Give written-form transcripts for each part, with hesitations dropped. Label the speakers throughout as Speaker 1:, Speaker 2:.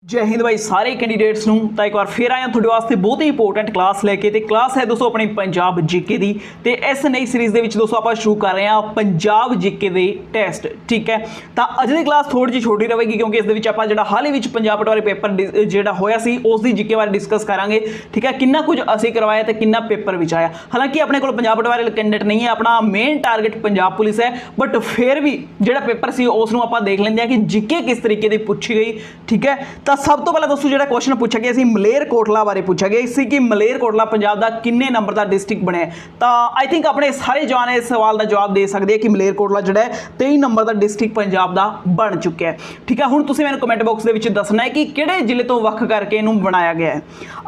Speaker 1: जय हिंद भाई सारे कैंडीडेट्स ਨੂੰ ਤਾਂ ਇੱਕ ਵਾਰ ਫਿਰ ਆਇਆ ਤੁਹਾਡੇ ਵਾਸਤੇ ਬਹੁਤ ਹੀ ਇੰਪੋਰਟੈਂਟ ਕਲਾਸ ਲੈ ਕੇ ਤੇ ਕਲਾਸ ਹੈ ਦੋਸਤੋ ਆਪਣੀ ਪੰਜਾਬ ਜੀਕੇ ਦੀ ਤੇ ਇਸ ਨਈ ਸੀਰੀਜ਼ ਦੇ ਵਿੱਚ ਦੋਸਤੋ ਆਪਾਂ ਸ਼ੁਰੂ ਕਰ ਰਹੇ ਹਾਂ ਪੰਜਾਬ ਜੀਕੇ ਦੇ ਟੈਸਟ। ਠੀਕ ਹੈ, ਤਾਂ ਅੱਜ ਦੀ ਕਲਾਸ ਥੋੜੀ ਜਿਹੀ ਛੋਟੀ ਰਹੇਗੀ ਕਿਉਂਕਿ ਇਸ ਦੇ ਵਿੱਚ ਆਪਾਂ ਜਿਹੜਾ ਹਾਲ ਹੀ ਵਿੱਚ ਪੰਜਾਬ ਪਟਵਾਰੀ ਪੇਪਰ ਜਿਹੜਾ ਹੋਇਆ ਸੀ ਉਸ ਦੀ ਜੀਕੇ ਬਾਰੇ ਡਿਸਕਸ ਕਰਾਂਗੇ। ਠੀਕ ਹੈ, ਕਿੰਨਾ ਕੁਝ ਅਸੀਂ ਕਰਵਾਇਆ ਤੇ ਕਿੰਨਾ ਪੇਪਰ ਵਿੱਚ ਆਇਆ। ਹਾਲਾਂਕਿ ਆਪਣੇ ਕੋਲ ਪੰਜਾਬ ਪਟਵਾਰੀ ਕੈਂਡੀਡੇਟ ਨਹੀਂ ਹੈ, ਆਪਣਾ ਮੇਨ ਟਾਰਗੇਟ ਪੰਜਾਬ ਪੁਲਿਸ ਹੈ, ਬਟ ਫਿਰ ਵੀ ਜਿਹੜਾ ਪੇਪਰ ਸੀ ਉਸ ਨੂੰ ਆਪਾਂ ਦੇਖ ਲੈਂਦੇ ਹਾਂ ਕਿ ਜੀਕੇ ਕਿਸ ਤਰੀਕੇ ਦੀ ਪੁੱਛੀ ਗਈ। ਠੀਕ ਹੈ, ਤਾਂ ਸਭ ਤੋਂ ਪਹਿਲਾਂ ਦੋਸਤੋ ਜਿਹੜਾ ਕੁਐਸਚਨ ਪੁੱਛਿਆ ਗਿਆ ਸੀ ਮਲੇਰਕੋਟਲਾ ਬਾਰੇ ਪੁੱਛਿਆ ਗਿਆ ਸੀ ਕਿ ਮਲੇਰਕੋਟਲਾ ਪੰਜਾਬ ਦਾ ਕਿੰਨੇ ਨੰਬਰ ਦਾ ਡਿਸਟ੍ਰਿਕਟ ਬਣਿਆ। ਤਾਂ ਆਈ ਥਿੰਕ ਆਪਣੇ ਸਾਰੇ ਜਵਾਨ ਇਸ ਸਵਾਲ ਦਾ ਜਵਾਬ ਦੇ ਸਕਦੇ ਆ ਕਿ ਮਲੇਰਕੋਟਲਾ ਜਿਹੜਾ ਹੈ 23 ਨੰਬਰ ਦਾ ਡਿਸਟ੍ਰਿਕਟ ਪੰਜਾਬ ਦਾ ਬਣ ਚੁੱਕਿਆ ਹੈ। ਠੀਕ ਹੈ, ਹੁਣ ਤੁਸੀਂ ਮੈਨੂੰ ਕਮੈਂਟ ਬਾਕਸ ਦੇ ਵਿੱਚ ਦੱਸਣਾ ਹੈ ਕਿ ਕਿਹੜੇ ਜ਼ਿਲ੍ਹੇ ਤੋਂ ਵੱਖ ਕਰਕੇ ਇਹਨੂੰ ਬਣਾਇਆ ਗਿਆ ਹੈ।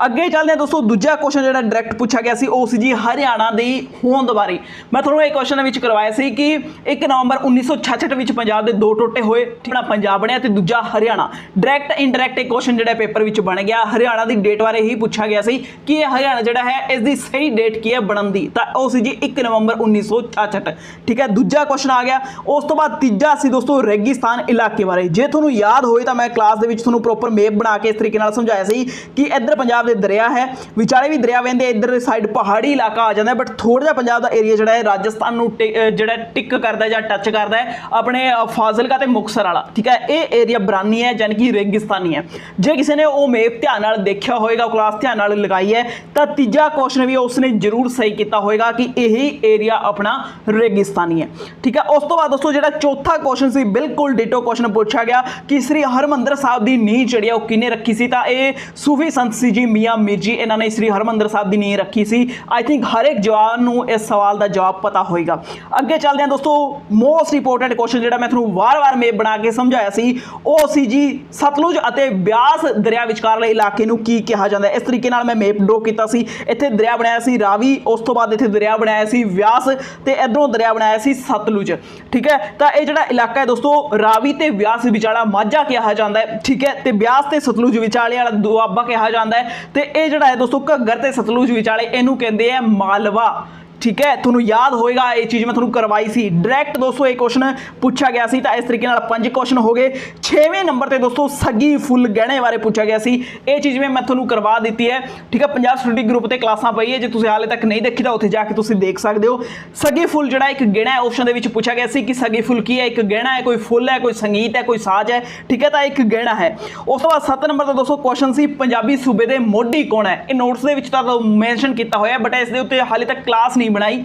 Speaker 1: ਅੱਗੇ ਚੱਲਦੇ ਹਾਂ ਦੋਸਤੋ, ਦੂਜਾ ਕੁਐਸਚਨ ਜਿਹੜਾ ਡਾਇਰੈਕਟ ਪੁੱਛਿਆ ਗਿਆ ਸੀ ਉਹ ਸੀ ਜੀ ਹਰਿਆਣਾ ਦੀ ਹੋਂਦ ਬਾਰੇ। ਮੈਂ ਤੁਹਾਨੂੰ ਇਹ ਕੁਐਸਚਨ ਵਿੱਚ ਕਰਵਾਇਆ ਸੀ ਕਿ 1 ਨਵੰਬਰ 1966 ਵਿੱਚ ਪੰਜਾਬ ਦੇ ਦੋ ਟੋਟੇ ਹੋਏ, ਆਪਣਾ ਪੰਜਾਬ ਬਣਿਆ ਤੇ ਦੂਜਾ ਹਰਿਆਣਾ। ਡਾਇਰੈਕਟ ਇਨਡਾਇਰੈਕਟ ਇਹ ਕੁਐਸਚਨ ਜਿਹੜਾ ਪੇਪਰ ਵਿੱਚ ਬਣ ਗਿਆ। ਹਰਿਆਣਾ ਦੀ ਡੇਟ ਬਾਰੇ ਹੀ ਪੁੱਛਿਆ ਗਿਆ ਸੀ ਕਿ ਇਹ ਹਰਿਆਣਾ ਜਿਹੜਾ ਹੈ ਇਸ ਦੀ ਸਹੀ ਡੇਟ ਕੀ ਹੈ ਬਣਨ ਦੀ, ਤਾਂ ਉਹ ਸੀ ਜੀ 1 ਨਵੰਬਰ 1966। ਠੀਕ ਹੈ, ਦੂਜਾ ਕੁਐਸਚਨ ਆ ਗਿਆ। ਉਸ ਤੋਂ ਬਾਅਦ ਤੀਜਾ ਸੀ ਦੋਸਤੋ ਰੇਗਿਸਤਾਨ ਇਲਾਕੇ ਬਾਰੇ। ਜੇ ਤੁਹਾਨੂੰ ਯਾਦ ਹੋਏ ਤਾਂ ਮੈਂ ਕਲਾਸ ਦੇ ਵਿੱਚ ਤੁਹਾਨੂੰ ਪ੍ਰੋਪਰ ਮੈਪ ਬਣਾ ਕੇ ਇਸ ਤਰੀਕੇ ਨਾਲ ਸਮਝਾਇਆ ਸੀ ਕਿ ਇੱਧਰ ਪੰਜਾਬ ਦੇ ਦਰਿਆ ਹੈ, ਵਿਚਾਲੇ ਵੀ ਦਰਿਆ ਵਹਿੰਦੇ, ਇੱਧਰ ਸਾਈਡ ਪਹਾੜੀ ਇਲਾਕਾ ਆ ਜਾਂਦਾ, ਬਟ ਥੋੜਾ ਜਿਹਾ ਪੰਜਾਬ ਦਾ ਏਰੀਆ ਜਿਹੜਾ ਹੈ ਰਾਜਸਥਾਨ ਨੂੰ ਜਿਹੜਾ ਟਿਕ ਕਰਦਾ ਜਾਂ ਟੱਚ ਕਰਦਾ ਹੈ ਆਪਣੇ ਫਾਜ਼ਿਲਕਾ ਤੇ ਮੁਕਤਸਰ ਵਾਲਾ। ਠੀਕ ਹੈ, ਇਹ ਏਰੀਆ ਬਰਾਨੀ ਹੈ ਯਾਨੀ ਕਿ ਰੇਗਿਸਤਾਨੀ ਹੈ। ਜੇ ਕਿਸੇ ਨੇ ਉਹ ਮੇਪ ਧਿਆਨ ਨਾਲ ਦੇਖਿਆ ਹੋਏਗਾ, ਕਲਾਸ ਧਿਆਨ ਨਾਲ ਲਗਾਈ ਹੈ, ਤਾਂ ਤੀਜਾ ਕੁਐਸਚਨ ਵੀ ਉਸਨੇ ਜ਼ਰੂਰ ਸਹੀ ਕੀਤਾ ਹੋਏਗਾ ਕਿ ਇਹੀ ਏਰੀਆ ਆਪਣਾ ਰੇਗਿਸਤਾਨੀ ਹੈ। ਠੀਕ ਹੈ, ਉਸ ਤੋਂ ਬਾਅਦ ਦੋਸਤੋ ਜਿਹੜਾ ਚੌਥਾ ਕੁਐਸਚਨ ਸੀ ਬਿਲਕੁਲ ਡਿਟੋ ਕੁਐਸਚਨ ਪੁੱਛਿਆ ਗਿਆ ਕਿ ਸ੍ਰੀ ਹਰਮੰਦਰ ਸਾਹਿਬ ਦੀ ਨੀਂਹ ਜਿਹੜੀ ਉਹ ਕਿਹਨੇ ਰੱਖੀ ਸੀ। ਤਾਂ ਇਹ ਸੂਫੀ ਸੰਤ ਸੀ ਜੀ ਮੀਆਂ ਮੀਰ ਜੀ, ਇਹਨਾਂ ਨੇ ਸ੍ਰੀ ਹਰਮੰਦਰ ਸਾਹਿਬ ਦੀ ਨੀਂਹ ਰੱਖੀ ਸੀ। ਆਈ ਥਿੰਕ ਹਰ ਇੱਕ ਜਵਾਨ ਨੂੰ ਇਸ ਸਵਾਲ ਦਾ ਜਵਾਬ ਪਤਾ ਹੋਏਗਾ। ਅੱਗੇ ਚੱਲਦੇ ਹਾਂ ਦੋਸਤੋ, ਮੋਸਟ ਇੰਪੋਰਟੈਂਟ ਕੁਐਸਚਨ ਜਿਹੜਾ ਮੈਂ ਤੁਹਾਨੂੰ ਵਾਰ-ਵਾਰ ਮੇਪ ਬਣਾ ਕੇ ਸਮਝਾਇਆ ਸੀ ਉਹ ਸੀ ਜੀ ਸਤਲੁਜ ਅਤੇ ਬਿਆਸ ਦਰਿਆ ਵਿਚਕਾਰਲੇ ਇਲਾਕੇ ਨੂੰ ਕੀ ਕਿਹਾ ਜਾਂਦਾ ਹੈ। ਇਸ ਤਰੀਕੇ ਨਾਲ ਮੈਂ ਮੇਪ ਡਰਾ ਕੀਤਾ ਸੀ। ਇੱਥੇ ਦਰਿਆ ਬਣਾਇਆ ਸੀ ਰਾਵੀ, ਉਸ ਤੋਂ ਬਾਅਦ ਇੱਥੇ ਦਰਿਆ ਬਣਾਇਆ ਸੀ ਵਿਆਸ ਤੇ ਇਧਰੋਂ ਦਰਿਆ ਬਣਾਇਆ ਸੀ ਸਤਲੁਜ। ਠੀਕ ਹੈ, ਤਾਂ ਇਹ ਜਿਹੜਾ ਇਲਾਕਾ ਹੈ ਦੋਸਤੋ ਰਾਵੀ ਤੇ ਵਿਆਸ ਵਿਚਾਲਾ ਮਾਝਾ ਕਿਹਾ ਜਾਂਦਾ ਹੈ। ਠੀਕ ਹੈ, ਤੇ ਬਿਆਸ ਤੇ ਸਤਲੁਜ ਵਿਚਾਲੇ ਵਾਲਾ ਦੁਆਬਾ ਕਿਹਾ ਜਾਂਦਾ ਹੈ, ਤੇ ਇਹ ਜਿਹੜਾ ਹੈ ਦੋਸਤੋ ਘੱਗਰ ਤੇ ਸਤਲੁਜ ਵਿਚਾਲੇ ਇਹਨੂੰ ਕਹਿੰਦੇ ਆ ਮਾਲਵਾ। ਠੀਕ ਹੈ, ਤੁਹਾਨੂੰ ਯਾਦ ਹੋਏਗਾ ਇਹ ਚੀਜ਼ ਮੈਂ ਤੁਹਾਨੂੰ ਕਰਵਾਈ ਸੀ। ਡਾਇਰੈਕਟ ਦੋਸਤੋ ਇਹ ਕੁਐਸਚਨ ਪੁੱਛਿਆ ਗਿਆ ਸੀ। ਤਾਂ ਇਸ ਤਰੀਕੇ ਨਾਲ 5 ਕੁਐਸਚਨ ਹੋ ਗਏ। 6ਵੇਂ ਨੰਬਰ ਤੇ ਦੋਸਤੋ ਸੱਗੀ ਫੁੱਲ ਗਹਿਣੇ ਬਾਰੇ ਪੁੱਛਿਆ ਗਿਆ ਸੀ। ਇਹ ਚੀਜ਼ ਮੈਂ ਤੁਹਾਨੂੰ ਕਰਵਾ ਦਿੱਤੀ ਹੈ। ਠੀਕ ਹੈ, ਪੰਜਾਬ ਸਟੱਡੀ ਗਰੁੱਪ ਤੇ ਕਲਾਸਾਂ ਪਈ ਹੈ, ਜੇ ਤੁਸੀਂ ਹਾਲੇ ਤੱਕ ਨਹੀਂ ਦੇਖੀ ਤਾਂ ਉੱਥੇ ਜਾ ਕੇ ਤੁਸੀਂ ਦੇਖ ਸਕਦੇ ਹੋ। ਸੱਗੀ ਫੁੱਲ ਜਿਹੜਾ ਇੱਕ ਗਹਿਣਾ ਹੈ, ਆਪਸ਼ਨ ਦੇ ਵਿੱਚ ਪੁੱਛਿਆ ਗਿਆ ਸੀ ਕਿ ਸੱਗੀ ਫੁੱਲ ਕੀ ਹੈ। ਇੱਕ ਗਹਿਣਾ ਹੈ, ਕੋਈ ਫੁੱਲ ਹੈ, ਕੋਈ ਸੰਗੀਤ ਹੈ, ਕੋਈ ਸਾਜ਼ ਹੈ। ਠੀਕ ਹੈ, ਤਾਂ ਇੱਕ ਗਹਿਣਾ ਹੈ। ਉਸ ਤੋਂ ਬਾਅਦ 7 ਨੰਬਰ ਦਾ ਦੋਸਤੋ ਕੁਐਸਚਨ ਸੀ ਪੰਜਾਬੀ ਸੂਬੇ ਦੇ ਮੋਢੀ ਕੌਣ ਹੈ। ਇਹ ਨੋਟਸ ਦੇ ਵਿੱਚ ਤਾਂ ਮੈਂਸ਼ਨ ਕੀਤਾ ਹੋਇਆ, ਬਟ ਇਸ ਦੇ ਉੱਤੇ ਹਾਲੇ ਤੱਕ ਕਲਾਸ ਨਹੀਂ ਬਣਾਈ।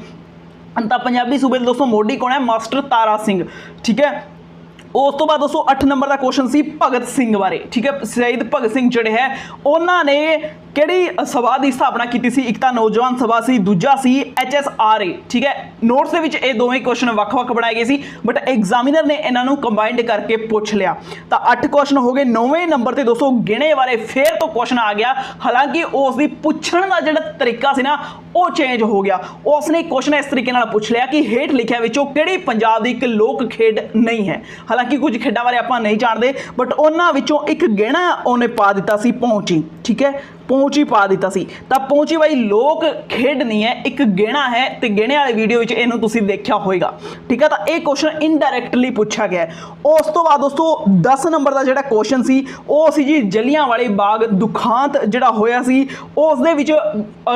Speaker 1: ਤਾਂ ਪੰਜਾਬੀ ਸੂਬੇ ਦੇ ਦੋਸਤੋ ਮੋਢੀ ਕੌਣ ਹੈ? ਮਾਸਟਰ ਤਾਰਾ ਸਿੰਘ। ਠੀਕ ਹੈ, ਉਸ ਤੋਂ ਬਾਅਦ ਦੋਸਤੋ 8 ਨੰਬਰ ਦਾ ਕੁਐਸਚਨ ਸੀ ਭਗਤ ਸਿੰਘ ਬਾਰੇ। ਠੀਕ ਹੈ, ਸ਼ਹੀਦ ਭਗਤ ਸਿੰਘ ਜਿਹੜੇ ਹੈ ਉਹਨਾਂ ਨੇ ਕਿਹੜੀ ਸਭਾ ਦੀ ਸਥਾਪਨਾ ਕੀਤੀ ਸੀ। ਇੱਕ ਤਾਂ ਨੌਜਵਾਨ ਸਭਾ ਸੀ, ਦੂਜਾ ਸੀ HSRA। ਠੀਕ ਹੈ, ਨੋਟਸ ਦੇ ਵਿੱਚ ਇਹ ਦੋਵੇਂ ਕੁਐਸਚਨ ਵੱਖ-ਵੱਖ ਬਣਾਏ ਗਏ ਸੀ, ਬਟ ਐਗਜ਼ਾਮੀਨਰ ਨੇ ਇਹਨਾਂ ਨੂੰ ਕੰਬਾਈਨਡ ਕਰਕੇ ਪੁੱਛ ਲਿਆ। ਤਾਂ 8 ਕੁਐਸਚਨ ਹੋ ਗਏ। 9ਵੇਂ ਨੰਬਰ ਤੇ ਦੋਸਤੋ ਗਿਣੇ ਬਾਰੇ ਫੇਰ ਤੋਂ ਕੁਐਸਚਨ ਆ ਗਿਆ। ਹਾਲਾਂਕਿ ਉਸ ਦੀ ਪੁੱਛਣ ਦਾ ਜਿਹੜਾ ਤਰੀਕਾ ਸੀ ਨਾ ਉਹ ਚੇਂਜ ਹੋ ਗਿਆ। ਉਸਨੇ ਕੁਐਸਚਨ ਇਸ ਤਰੀਕੇ ਨਾਲ ਪੁੱਛ ਲਿਆ ਕਿ ਹੇਠ ਲਿਖਿਆ ਵਿੱਚੋਂ ਕਿਹੜੀ ਪੰਜਾਬ ਦੀ ਇੱਕ ਲੋਕ ਖੇਡ ਨਹੀਂ ਹੈ। ਹਾਲਾਂਕਿ ਕੁਝ ਖੇਡਾਂ ਬਾਰੇ ਆਪਾਂ ਨਹੀਂ ਜਾਣਦੇ, ਬਟ ਉਹਨਾਂ ਵਿੱਚੋਂ ਇੱਕ ਗਹਿਣਾ ਉਹਨੇ ਪਾ ਦਿੱਤਾ ਸੀ ਪਹੁੰਚੀ। ਠੀਕ ਹੈ, ਪਹੁੰਚੀ ਪਾ ਦਿੱਤਾ ਸੀ। ਤਾਂ ਪਹੁੰਚੀ ਬਾਈ ਲੋਕ ਖੇਡ ਨਹੀਂ ਹੈ, ਇੱਕ ਗਹਿਣਾ ਹੈ, ਤੇ ਗਹਿਣੇ ਵਾਲੀ ਵੀਡੀਓ ਵਿੱਚ ਇਹਨੂੰ ਤੁਸੀਂ ਦੇਖਿਆ ਹੋਏਗਾ। ਠੀਕ ਹੈ, ਤਾਂ ਇਹ ਕੁਐਸਚਨ ਇਨਡਾਇਰੈਕਟਲੀ ਪੁੱਛਿਆ ਗਿਆ। ਉਸ ਤੋਂ ਬਾਅਦ ਦੋਸਤੋ 10 ਨੰਬਰ ਦਾ ਜਿਹੜਾ ਕੁਐਸਚਨ ਸੀ ਉਹ ਸੀ ਜੀ ਜਲਿਆਂਵਾਲੇ ਬਾਗ ਦੁਖਾਂਤ ਜਿਹੜਾ ਹੋਇਆ ਸੀ ਉਸ ਦੇ ਵਿੱਚ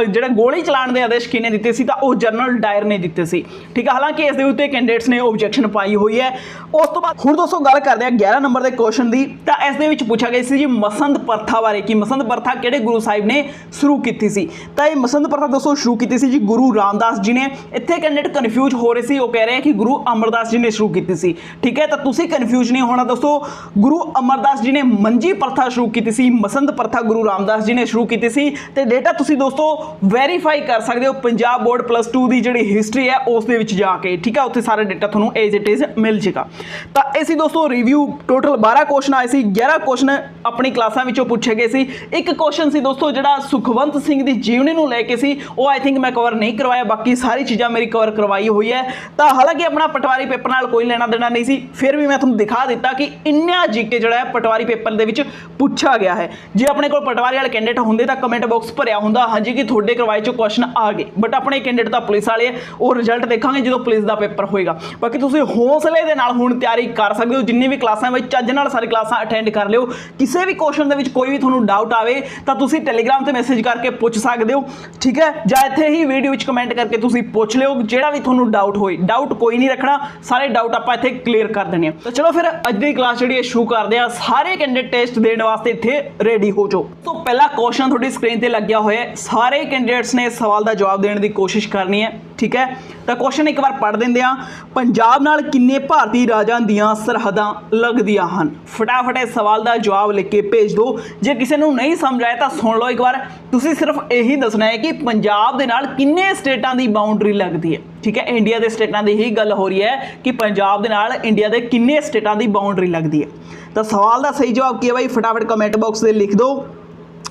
Speaker 1: ਜਿਹੜਾ ਗੋਲੀ ਚਲਾਉਣ ਦੇ ਆਦੇਸ਼ ਕਿਹਨੇ ਦਿੱਤੇ ਸੀ, ਤਾਂ ਉਹ ਜਨਰਲ ਡਾਇਰ ਨੇ ਦਿੱਤੇ ਸੀ। ਠੀਕ ਹੈ, ਹਾਲਾਂਕਿ ਇਸ ਦੇ ਉੱਤੇ ਕੈਂਡੀਡੇਟਸ ਨੇ ਓਬਜੈਕਸ਼ਨ ਪਾਈ ਹੋਈ ਹੈ। ਉਸ ਤੋਂ ਬਾਅਦ ਹੁਣ ਦੋਸਤੋ ਗੱਲ ਕਰਦੇ ਹਾਂ 11 ਨੰਬਰ ਦੇ ਕੁਐਸਚਨ ਦੀ। ਤਾਂ ਇਸ ਦੇ ਵਿੱਚ ਪੁੱਛਿਆ ਗਿਆ ਸੀ ਜੀ ਮਸੰਦ ਪ੍ਰਥਾ ਬਾਰੇ ਕਿ ਮਸੰਦ ਪ੍ਰਥਾ ਕਿਹੜੇ ਗੁਰੂ ਸਾਹਿਬ ਨੇ ਸ਼ੁਰੂ ਕੀਤੀ ਸੀ। ਤਾਂ ਇਹ ਮਸੰਦ ਪ੍ਰਥਾ ਦੋਸਤੋ ਸ਼ੁਰੂ ਕੀਤੀ ਸੀ ਜੀ ਗੁਰੂ ਰਾਮਦਾਸ ਜੀ ਨੇ। ਇੱਥੇ ਕੈਂਡੀਡੇਟ ਕਨਫਿਊਜ਼ ਹੋ ਰਹੇ ਸੀ, ਉਹ ਕਹਿ ਰਹੇ ਕਿ ਗੁਰੂ ਅਮਰਦਾਸ ਜੀ ਨੇ ਸ਼ੁਰੂ ਕੀਤੀ ਸੀ। ਠੀਕ ਹੈ, ਤਾਂ ਤੁਸੀਂ ਕਨਫਿਊਜ਼ ਨਹੀਂ ਹੋਣਾ ਦੋਸਤੋ। ਗੁਰੂ ਅਮਰਦਾਸ ਜੀ ਨੇ ਮੰਜੀ ਪ੍ਰਥਾ ਸ਼ੁਰੂ ਕੀਤੀ ਸੀ, ਮਸੰਦ ਪ੍ਰਥਾ ਗੁਰੂ ਰਾਮਦਾਸ ਜੀ ਨੇ ਸ਼ੁਰੂ ਕੀਤੀ ਸੀ। ਤੇ ਡੇਟਾ ਤੁਸੀਂ ਦੋਸਤੋ ਵੈਰੀਫਾਈ ਕਰ ਸਕਦੇ ਹੋ ਪੰਜਾਬ ਬੋਰਡ +2 ਦੀ ਜਿਹੜੀ ਹਿਸਟਰੀ ਹੈ ਉਸ ਦੇ ਵਿੱਚ ਜਾ ਕੇ। ਠੀਕ ਹੈ, ਉੱਥੇ ਸਾਰਾ ਡੇਟਾ ਤੁਹਾਨੂੰ ਐਜ਼ ਇਟ ਇਜ਼ ਮਿਲ ਜਾਏਗਾ। ਤਾਂ ਇਹ ਸੀ ਦੋਸਤੋ ਰਿਵਿਊ। ਟੋਟਲ 12 ਕੁਐਸਚਨ ਆਏ ਸੀ, 11 ਕੁਐਸਚਨ ਆਪਣੀ ਕਲਾਸਾਂ ਵਿੱਚੋਂ ਪੁੱਛੇ ਗਏ ਸੀ। ਇੱਕ ਕੁਐਸਚਨ ਸੀ ਦੋਸਤੋ दोस्तों ਜਿਹੜਾ ਸੁਖਵੰਤ ਸਿੰਘ ਦੀ ਜੀਵਨੀ ਨੂੰ ਲੈ ਕੇ ਸੀ ਉਹ ਆਈ ਥਿੰਕ ਮੈਂ ਕਵਰ ਨਹੀਂ ਕਰਵਾਇਆ, ਬਾਕੀ ਸਾਰੀ ਚੀਜ਼ਾਂ ਮੇਰੀ ਕਵਰ ਕਰਵਾਈ ਹੋਈ ਹੈ। ਤਾਂ ਹਾਲਾਂਕਿ ਆਪਣਾ ਪਟਵਾਰੀ ਪੇਪਰ ਨਾਲ ਕੋਈ ਲੈਣਾ ਦੇਣਾ ਨਹੀਂ ਸੀ, ਫਿਰ ਵੀ ਮੈਂ ਤੁਹਾਨੂੰ ਦਿਖਾ ਦਿੱਤਾ ਕਿ ਇੰਨਾ ਜੀਕੇ ਜਿਹੜਾ ਹੈ ਪਟਵਾਰੀ ਪੇਪਰ ਦੇ ਵਿੱਚ ਪੁੱਛਿਆ ਗਿਆ ਹੈ। ਜੇ ਆਪਣੇ ਕੋਲ ਪਟਵਾਰੀ ਵਾਲੇ ਕੈਂਡੀਡੇਟ ਹੁੰਦੇ ਤਾਂ ਕਮੈਂਟ ਬਾਕਸ ਭਰਿਆ ਹੁੰਦਾ ਹਾਂਜੀ ਕਿ ਤੁਹਾਡੇ ਕਰਵਾਏ ਚੋਂ ਕੁਐਸਚਨ ਆ ਗਏ, ਬਟ ਆਪਣੇ ਕੈਂਡੀਡੇਟ ਤਾਂ ਪੁਲਿਸ ਵਾਲੇ ਉਹ ਰਿਜ਼ਲਟ ਦੇਖਾਂਗੇ ਜਦੋਂ ਪੁਲਿਸ ਦਾ ਪੇਪਰ ਹੋਏਗਾ। ਬਾਕੀ ਤੁਸੀਂ ਹੌਸਲੇ ਦੇ ਨਾਲ ਹੁਣ ਤਿਆਰੀ ਕਰ ਸਕਦੇ ਹੋ, ਜਿੰਨੀ ਵੀ ਕਲਾਸਾਂ ਵਿੱਚ ਚੱਜ ਨਾਲ ਸਾਰੀ ਕਲਾਸਾਂ ਅਟੈਂਡ ਕਰ ਲਿਓ। ਕਿਸੇ ਵੀ ਕੁਐਸਚਨ ਦੇ ਵਿੱਚ ਕੋਈ ਵੀ ਤੁਹਾਨੂੰ ਡਾਊਟ ਆਵੇ ਤਾਂ ਤੁਸੀਂ ਟੈਲੀਗ੍ਰਾਮ ਤੇ ਮੈਸੇਜ ਕਰਕੇ ਪੁੱਛ ਸਕਦੇ ਹੋ, ਠੀਕ ਹੈ, ਜਾਂ ਇੱਥੇ ਹੀ ਵੀਡੀਓ ਵਿੱਚ ਕਮੈਂਟ ਕਰਕੇ ਤੁਸੀਂ ਪੁੱਛ ਲਿਓ ਜਿਹੜਾ ਵੀ ਤੁਹਾਨੂੰ ਡਾਊਟ ਹੋਏ। ਡਾਊਟ ਕੋਈ ਨਹੀਂ ਰੱਖਣਾ, ਸਾਰੇ ਡਾਊਟ ਆਪਾਂ ਇੱਥੇ ਕਲੀਅਰ ਕਰ ਦੇਣੇ ਆ। ਤਾਂ ਚਲੋ ਫਿਰ ਅੱਜ ਦੀ ਕਲਾਸ ਜਿਹੜੀ ਹੈ ਸ਼ੁਰੂ ਕਰਦੇ ਆ। ਸਾਰੇ ਕੈਂਡੀਡੇਟ ਟੈਸਟ ਦੇਣ ਵਾਸਤੇ ਇੱਥੇ ਰੈਡੀ ਹੋ ਜਾਓ। ਤੋਂ ਪਹਿਲਾ ਕੁਐਸਚਨ ਤੁਹਾਡੀ ਸਕਰੀਨ ਤੇ ਲੱਗਿਆ ਹੋਇਆ ਹੈ, ਸਾਰੇ ਕੈਂਡੀਡੇਟਸ ਨੇ ਇਸ ਸਵਾਲ ਦਾ ਜਵਾਬ ਦੇਣ ਦੀ ਕੋਸ਼ਿਸ਼ ਕਰਨੀ ਹੈ, ਠੀਕ ਹੈ। ਤਾਂ ਕੁਐਸਚਨ ਇੱਕ ਵਾਰ ਪੜ੍ਹ ਦਿੰਦੇ ਆ। ਪੰਜਾਬ ਨਾਲ ਕਿੰਨੇ ਭਾਰਤੀ ਰਾਜਾਂ ਦੀਆਂ ਸਰਹੱਦਾਂ ਲੱਗਦੀਆਂ ਹਨ? ਫਟਾਫਟ ਇਸ ਸਵਾਲ ਦਾ ਜਵਾਬ ਲਿਖ ਕੇ ਭੇਜ ਦਿਓ। ਜੇ ਕਿਸੇ ਨੂੰ ਨਹੀਂ ਸਮਝ ਆਇਆ ਤਾਂ ਸੁਣ ਲਓ ਇੱਕ ਵਾਰ। ਤੁਸੀਂ ਸਿਰਫ ਇਹੀ ਦੱਸਣਾ ਹੈ ਕਿ ਪੰਜਾਬ ਦੇ ਨਾਲ ਕਿੰਨੇ ਸਟੇਟਾਂ ਦੀ ਬਾਉਂਡਰੀ ਲੱਗਦੀ ਹੈ, ਠੀਕ ਹੈ। ਇੰਡੀਆ ਦੇ ਸਟੇਟਾਂ ਦੀ ਹੀ ਗੱਲ ਹੋ ਰਹੀ ਹੈ ਕਿ ਪੰਜਾਬ ਦੇ ਨਾਲ ਇੰਡੀਆ ਦੇ ਕਿੰਨੇ ਸਟੇਟਾਂ ਦੀ ਬਾਉਂਡਰੀ ਲੱਗਦੀ ਹੈ। ਤਾਂ ਸਵਾਲ ਦਾ ਸਹੀ ਜਵਾਬ ਕੀ ਹੈ ਬਾਈ? ਫਟਾਫਟ ਕਮੈਂਟ ਬਾਕਸ ਦੇ ਲਿਖ ਦਿਓ।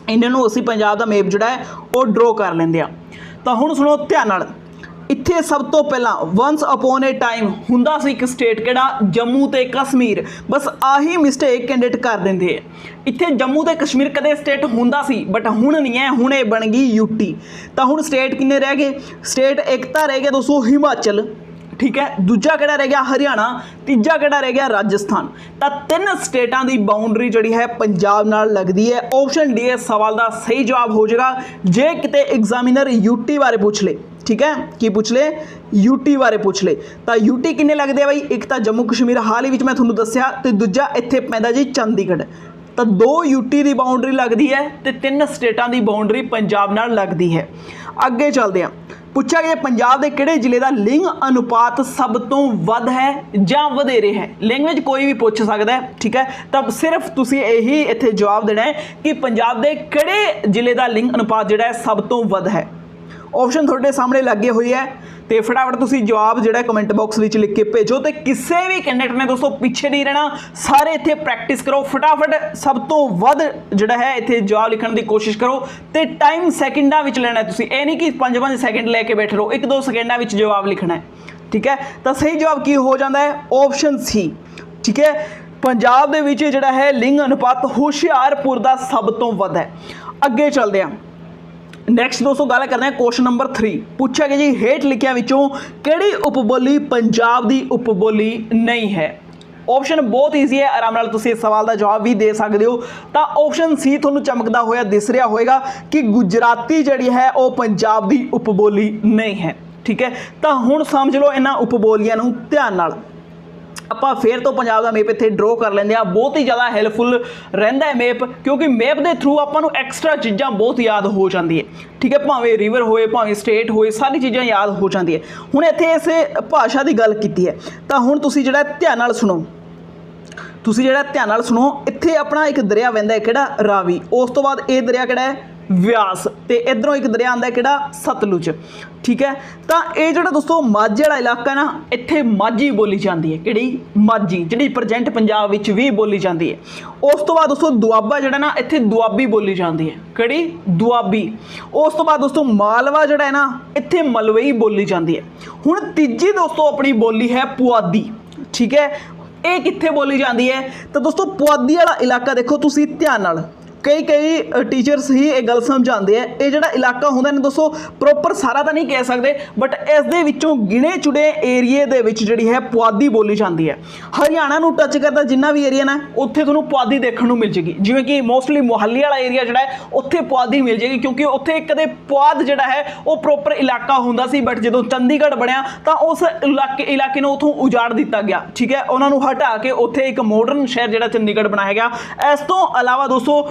Speaker 1: ਇਹਨਾਂ ਨੂੰ ਅਸੀਂ ਪੰਜਾਬ ਦਾ ਮੈਪ ਜਿਹੜਾ ਹੈ ਉਹ ਡਰੋ ਕਰ ਲੈਂਦੇ ਆ। ਤਾਂ ਹੁਣ ਸੁਣੋ ਧਿਆਨ ਨਾਲ। ਇੱਥੇ ਸਭ ਤੋਂ ਪਹਿਲਾਂ ਵਨਸ ਅਪੋਨ ਏ ਟਾਈਮ ਹੁੰਦਾ ਸੀ ਇੱਕ ਸਟੇਟ, ਕਿਹੜਾ? ਜੰਮੂ ਤੇ ਕਸ਼ਮੀਰ। ਬਸ ਆਹੀ ਮਿਸਟੇਕ ਕੈਂਡੀਡੇਟ ਕਰ ਦਿੰਦੇ ਆ। ਇੱਥੇ ਜੰਮੂ ਤੇ ਕਸ਼ਮੀਰ ਕਦੇ ਸਟੇਟ ਹੁੰਦਾ ਸੀ, ਬਟ ਹੁਣ ਨਹੀਂ ਹੈ, ਹੁਣ ਇਹ ਬਣ ਗਈ ਯੂਟੀ। ਤਾਂ ਹੁਣ ਸਟੇਟ ਕਿੰਨੇ ਰਹਿ ਗਏ? ਸਟੇਟ ਇੱਕ ਤਾਂ ਰਹਿ ਗਿਆ ਦੋਸਤੋ ਹਿਮਾਚਲ, ਠੀਕ ਹੈ, ਦੂਜਾ ਕਿਹੜਾ ਰਹਿ ਗਿਆ? ਹਰਿਆਣਾ, ਤੀਜਾ ਕਿਹੜਾ ਰਹਿ ਗਿਆ? ਰਾਜਸਥਾਨ। ਤਾਂ 3 ਸਟੇਟਾਂ ਦੀ ਬਾਉਂਡਰੀ ਜਿਹੜੀ ਹੈ ਪੰਜਾਬ ਨਾਲ ਲੱਗਦੀ ਹੈ। ਆਪਸ਼ਨ ਡੀ ਇਸ ਸਵਾਲ ਦਾ ਸਹੀ ਜਵਾਬ ਹੋ ਜਾਏਗਾ। ਜੇ ਕਿਤੇ ਐਗਜ਼ਾਮੀਨਰ ਯੂਟੀ ਬਾਰੇ ਪੁੱਛ ਲੇ, ਠੀਕ ਹੈ, ਕੀ ਪੁੱਛ ਲੇ? ਯੂਟੀ ਬਾਰੇ ਪੁੱਛ ਲੇ। ਤਾਂ ਯੂਟੀ ਕਿੰਨੇ ਲੱਗਦੇ ਆ ਬਾਈ? ਇੱਕ ਤਾਂ ਜੰਮੂ ਕਸ਼ਮੀਰ ਹਾਲ ਹੀ ਵਿੱਚ ਮੈਂ ਤੁਹਾਨੂੰ ਦੱਸਿਆ, ਤੇ ਦੂਜਾ ਇੱਥੇ ਪੈਂਦਾ ਜੀ ਚੰਡੀਗੜ੍ਹ। ਤਾਂ 2 ਯੂਟੀ ਦੀ ਬਾਉਂਡਰੀ ਲੱਗਦੀ ਹੈ ਤੇ 3 ਸਟੇਟਾਂ ਦੀ ਬਾਉਂਡਰੀ ਪੰਜਾਬ ਨਾਲ ਲੱਗਦੀ ਹੈ। ਅੱਗੇ ਚੱਲਦੇ ਹਾਂ। ਪੁੱਛਿਆ ਗਿਆ ਪੰਜਾਬ ਦੇ ਕਿਹੜੇ ਜ਼ਿਲ੍ਹੇ ਦਾ ਲਿੰਗ ਅਨੁਪਾਤ ਸਭ ਤੋਂ ਵੱਧ ਹੈ ਜਾਂ ਵਧੇਰੇ ਹੈ? ਲੈਂਗੁਏਜ ਕੋਈ ਵੀ ਪੁੱਛ ਸਕਦਾ ਹੈ, ਠੀਕ ਹੈ। ਤਾਂ ਸਿਰਫ ਤੁਸੀਂ ਇਹੀ ਇੱਥੇ ਜਵਾਬ ਦੇਣਾ ਹੈ ਕਿ ਪੰਜਾਬ ਦੇ ਕਿਹੜੇ ਜ਼ਿਲ੍ਹੇ ਦਾ ਲਿੰਗ ਅਨੁਪਾਤ ਜਿਹੜਾ ਹੈ ਸਭ ਤੋਂ ਵੱਧ ਹੈ। ਆਪਸ਼ਨ ਤੁਹਾਡੇ ਸਾਹਮਣੇ ਲੱਗੇ ਹੋਏ ਹੈ ਤੇ ਫਟਾਫਟ ਤੁਸੀਂ ਜਵਾਬ ਜਿਹੜਾ ਕਮੈਂਟ ਬਾਕਸ ਵਿੱਚ ਲਿਖ ਕੇ ਭੇਜੋ। ਤੇ ਕਿਸੇ ਵੀ ਕੈਂਡੀਡੇਟ ਨੇ ਦੋਸਤੋ ਪਿੱਛੇ ਨਹੀਂ ਰਹਿਣਾ, ਸਾਰੇ ਇੱਥੇ ਪ੍ਰੈਕਟਿਸ ਕਰੋ। ਫਟਾਫਟ ਸਭ ਤੋਂ ਵੱਧ ਜਿਹੜਾ ਹੈ ਇੱਥੇ ਜਵਾਬ ਲਿਖਣ ਦੀ ਕੋਸ਼ਿਸ਼ ਕਰੋ ਤੇ ਟਾਈਮ ਸੈਕਿੰਡਾਂ ਵਿੱਚ ਲੈਣਾ ਤੁਸੀਂ। ਇਹ ਨਹੀਂ ਕਿ 5-5 ਸੈਕਿੰਡ ਲੈ ਕੇ ਬੈਠੇ ਰਹੋ, 1-2 ਸੈਕਿੰਡਾਂ ਵਿੱਚ ਜਵਾਬ ਲਿਖਣਾ ਹੈ, ਠੀਕ ਹੈ। ਤਾਂ ਸਹੀ ਜਵਾਬ ਕੀ ਹੋ ਜਾਂਦਾ ਹੈ? ਆਪਸ਼ਨ ਸੀ, ਠੀਕ ਹੈ। ਪੰਜਾਬ ਦੇ ਵਿੱਚ ਜਿਹੜਾ ਹੈ ਲਿੰਗ ਅਨੁਪਾਤ ਹੁਸ਼ਿਆਰਪੁਰ ਦਾ ਸਭ ਤੋਂ ਵੱਧ ਹੈ। ਅੱਗੇ ਚੱਲਦੇ ਹਾਂ। ਨੈਕਸਟ ਦੋਸਤੋ ਗੱਲ ਕਰਦੇ ਹਾਂ ਕੁਐਸਚਨ ਨੰਬਰ 3। ਪੁੱਛਿਆ ਗਿਆ ਜੀ ਹੇਠ ਲਿਖਿਆਂ ਵਿੱਚੋਂ ਕਿਹੜੀ ਉਪਬੋਲੀ ਪੰਜਾਬ ਦੀ ਉਪਬੋਲੀ ਨਹੀਂ ਹੈ? ਆਪਸ਼ਨ ਬਹੁਤ ਈਜ਼ੀ ਹੈ, ਆਰਾਮ ਨਾਲ ਤੁਸੀਂ ਇਸ ਸਵਾਲ ਦਾ ਜਵਾਬ ਵੀ ਦੇ ਸਕਦੇ ਹੋ। ਤਾਂ ਆਪਸ਼ਨ ਸੀ ਤੁਹਾਨੂੰ ਚਮਕਦਾ ਹੋਇਆ ਦਿਸ ਰਿਹਾ ਹੋਏਗਾ ਕਿ ਗੁਜਰਾਤੀ ਜਿਹੜੀ ਹੈ ਉਹ ਪੰਜਾਬ ਦੀ ਉਪਬੋਲੀ ਨਹੀਂ ਹੈ, ਠੀਕ ਹੈ। ਤਾਂ ਹੁਣ ਸਮਝ ਲਓ ਇਹਨਾਂ ਉਪਬੋਲੀਆਂ ਨੂੰ ਧਿਆਨ ਨਾਲ। ਆਪਾਂ ਫੇਰ ਤੋਂ ਪੰਜਾਬ ਦਾ ਮੈਪ ਇੱਥੇ ਡਰੋ ਕਰ ਲੈਂਦੇ ਆ। ਬਹੁਤ ਹੀ ਜ਼ਿਆਦਾ ਹੈਲਪਫੁਲ ਰਹਿੰਦਾ ਹੈ ਮੈਪ, ਕਿਉਂਕਿ ਮੈਪ ਦੇ ਥਰੂ ਆਪਾਂ ਨੂੰ ਐਕਸਟਰਾ ਚੀਜ਼ਾਂ ਬਹੁਤ ਯਾਦ ਹੋ ਜਾਂਦੀ ਹੈ, ਠੀਕ ਹੈ। ਭਾਵੇਂ ਰਿਵਰ ਹੋਏ, ਭਾਵੇਂ ਸਟੇਟ ਹੋਏ, ਸਾਰੀ ਚੀਜ਼ਾਂ ਯਾਦ ਹੋ ਜਾਂਦੀ ਹੈ। ਹੁਣ ਇੱਥੇ ਇਸ ਭਾਸ਼ਾ ਦੀ ਗੱਲ ਕੀਤੀ ਹੈ ਤਾਂ ਹੁਣ ਤੁਸੀਂ ਜਿਹੜਾ ਧਿਆਨ ਨਾਲ ਸੁਣੋ, ਇੱਥੇ ਆਪਣਾ ਇੱਕ ਦਰਿਆ ਵਹਿੰਦਾ ਹੈ, ਕਿਹੜਾ? ਰਾਵੀ। ਉਸ ਤੋਂ ਬਾਅਦ ਇਹ ਦਰਿਆ ਕਿਹੜਾ ਹੈ? ਵਿਆਸ। ਤੇ ਇਧਰੋਂ ਇੱਕ ਦਰਿਆ ਆਉਂਦਾ ਕਿਹੜਾ? ਸਤਲੁਜ, ਠੀਕ ਹੈ। ਤਾਂ ਇਹ ਜਿਹੜਾ ਦੋਸਤੋ ਮਾਝੇ ਵਾਲਾ ਇਲਾਕਾ ਨਾ, ਇੱਥੇ ਮਾਝੀ ਬੋਲੀ ਜਾਂਦੀ ਹੈ। ਕਿਹੜੀ? ਮਾਝੀ, ਜਿਹੜੀ ਪ੍ਰੈਜ਼ੈਂਟ ਪੰਜਾਬ ਵਿੱਚ ਵੀ ਬੋਲੀ ਜਾਂਦੀ ਹੈ। ਉਸ ਤੋਂ ਬਾਅਦ ਦੋਸਤੋ ਦੁਆਬਾ ਜਿਹੜਾ ਨਾ, ਇੱਥੇ ਦੁਆਬੀ ਬੋਲੀ ਜਾਂਦੀ ਹੈ। ਕਿਹੜੀ? ਦੁਆਬੀ। ਉਸ ਤੋਂ ਬਾਅਦ ਦੋਸਤੋ ਮਾਲਵਾ ਜਿਹੜਾ ਹੈ ਨਾ, ਇੱਥੇ ਮਲਵਈ ਬੋਲੀ ਜਾਂਦੀ ਹੈ। ਹੁਣ ਤੀਜੀ ਦੋਸਤੋ ਆਪਣੀ ਬੋਲੀ ਹੈ ਪੁਆਧੀ, ਠੀਕ ਹੈ। ਇਹ ਕਿੱਥੇ ਬੋਲੀ ਜਾਂਦੀ ਹੈ? ਤਾਂ ਦੋਸਤੋ ਪੁਆਧੀ ਵਾਲਾ ਇਲਾਕਾ ਦੇਖੋ ਤੁਸੀਂ ਧਿਆਨ ਨਾਲ, ਕਈ ਟੀਚਰਸ ਹੀ ਇਹ ਗੱਲ ਸਮਝਾਉਂਦੇ ਆ। ਇਹ ਜਿਹੜਾ ਇਲਾਕਾ ਹੁੰਦਾ ਨੇ ਦੋਸਤੋ ਪ੍ਰੋਪਰ ਸਾਰਾ ਤਾਂ ਨਹੀਂ ਕਹਿ ਸਕਦੇ, ਬਟ ਇਸ ਦੇ ਵਿੱਚੋਂ ਗਿਣੇ ਚੁਣੇ ਏਰੀਏ ਦੇ ਵਿੱਚ ਜਿਹੜੀ ਹੈ ਪੁਆਧੀ ਬੋਲੀ ਜਾਂਦੀ ਹੈ। ਹਰਿਆਣਾ ਨੂੰ ਟੱਚ ਕਰਦਾ ਜਿੰਨਾ ਵੀ ਏਰੀਆ ਨਾ, ਉੱਥੇ ਤੁਹਾਨੂੰ ਪੁਆਧੀ ਦੇਖਣ ਨੂੰ ਮਿਲ ਜੇਗੀ। ਜਿਵੇਂ ਕਿ ਮੋਸਟਲੀ ਮੁਹਾਲੀ ਵਾਲਾ ਏਰੀਆ ਜਿਹੜਾ ਹੈ ਉੱਥੇ ਪੁਆਧੀ ਮਿਲ ਜੇਗੀ, ਕਿਉਂਕਿ ਉੱਥੇ ਕਦੇ ਪੁਆਧ ਜਿਹੜਾ ਹੈ ਉਹ ਪ੍ਰੋਪਰ ਇਲਾਕਾ ਹੁੰਦਾ ਸੀ, ਬਟ ਜਦੋਂ ਚੰਡੀਗੜ੍ਹ ਬਣਿਆ ਤਾਂ ਉਸ ਇਲਾਕੇ ਨੂੰ ਉੱਥੋਂ ਉਜਾੜ ਦਿੱਤਾ ਗਿਆ, ਠੀਕ ਹੈ। ਉਹਨਾਂ ਨੂੰ ਹਟਾ ਕੇ ਉੱਥੇ ਇੱਕ ਮਾਡਰਨ ਸ਼ਹਿਰ ਜਿਹੜਾ ਚੰਡੀਗੜ੍ਹ ਬਣਾਇਆ ਗਿਆ। ਇਸ ਤੋਂ ਇਲਾਵਾ ਦੋਸਤੋ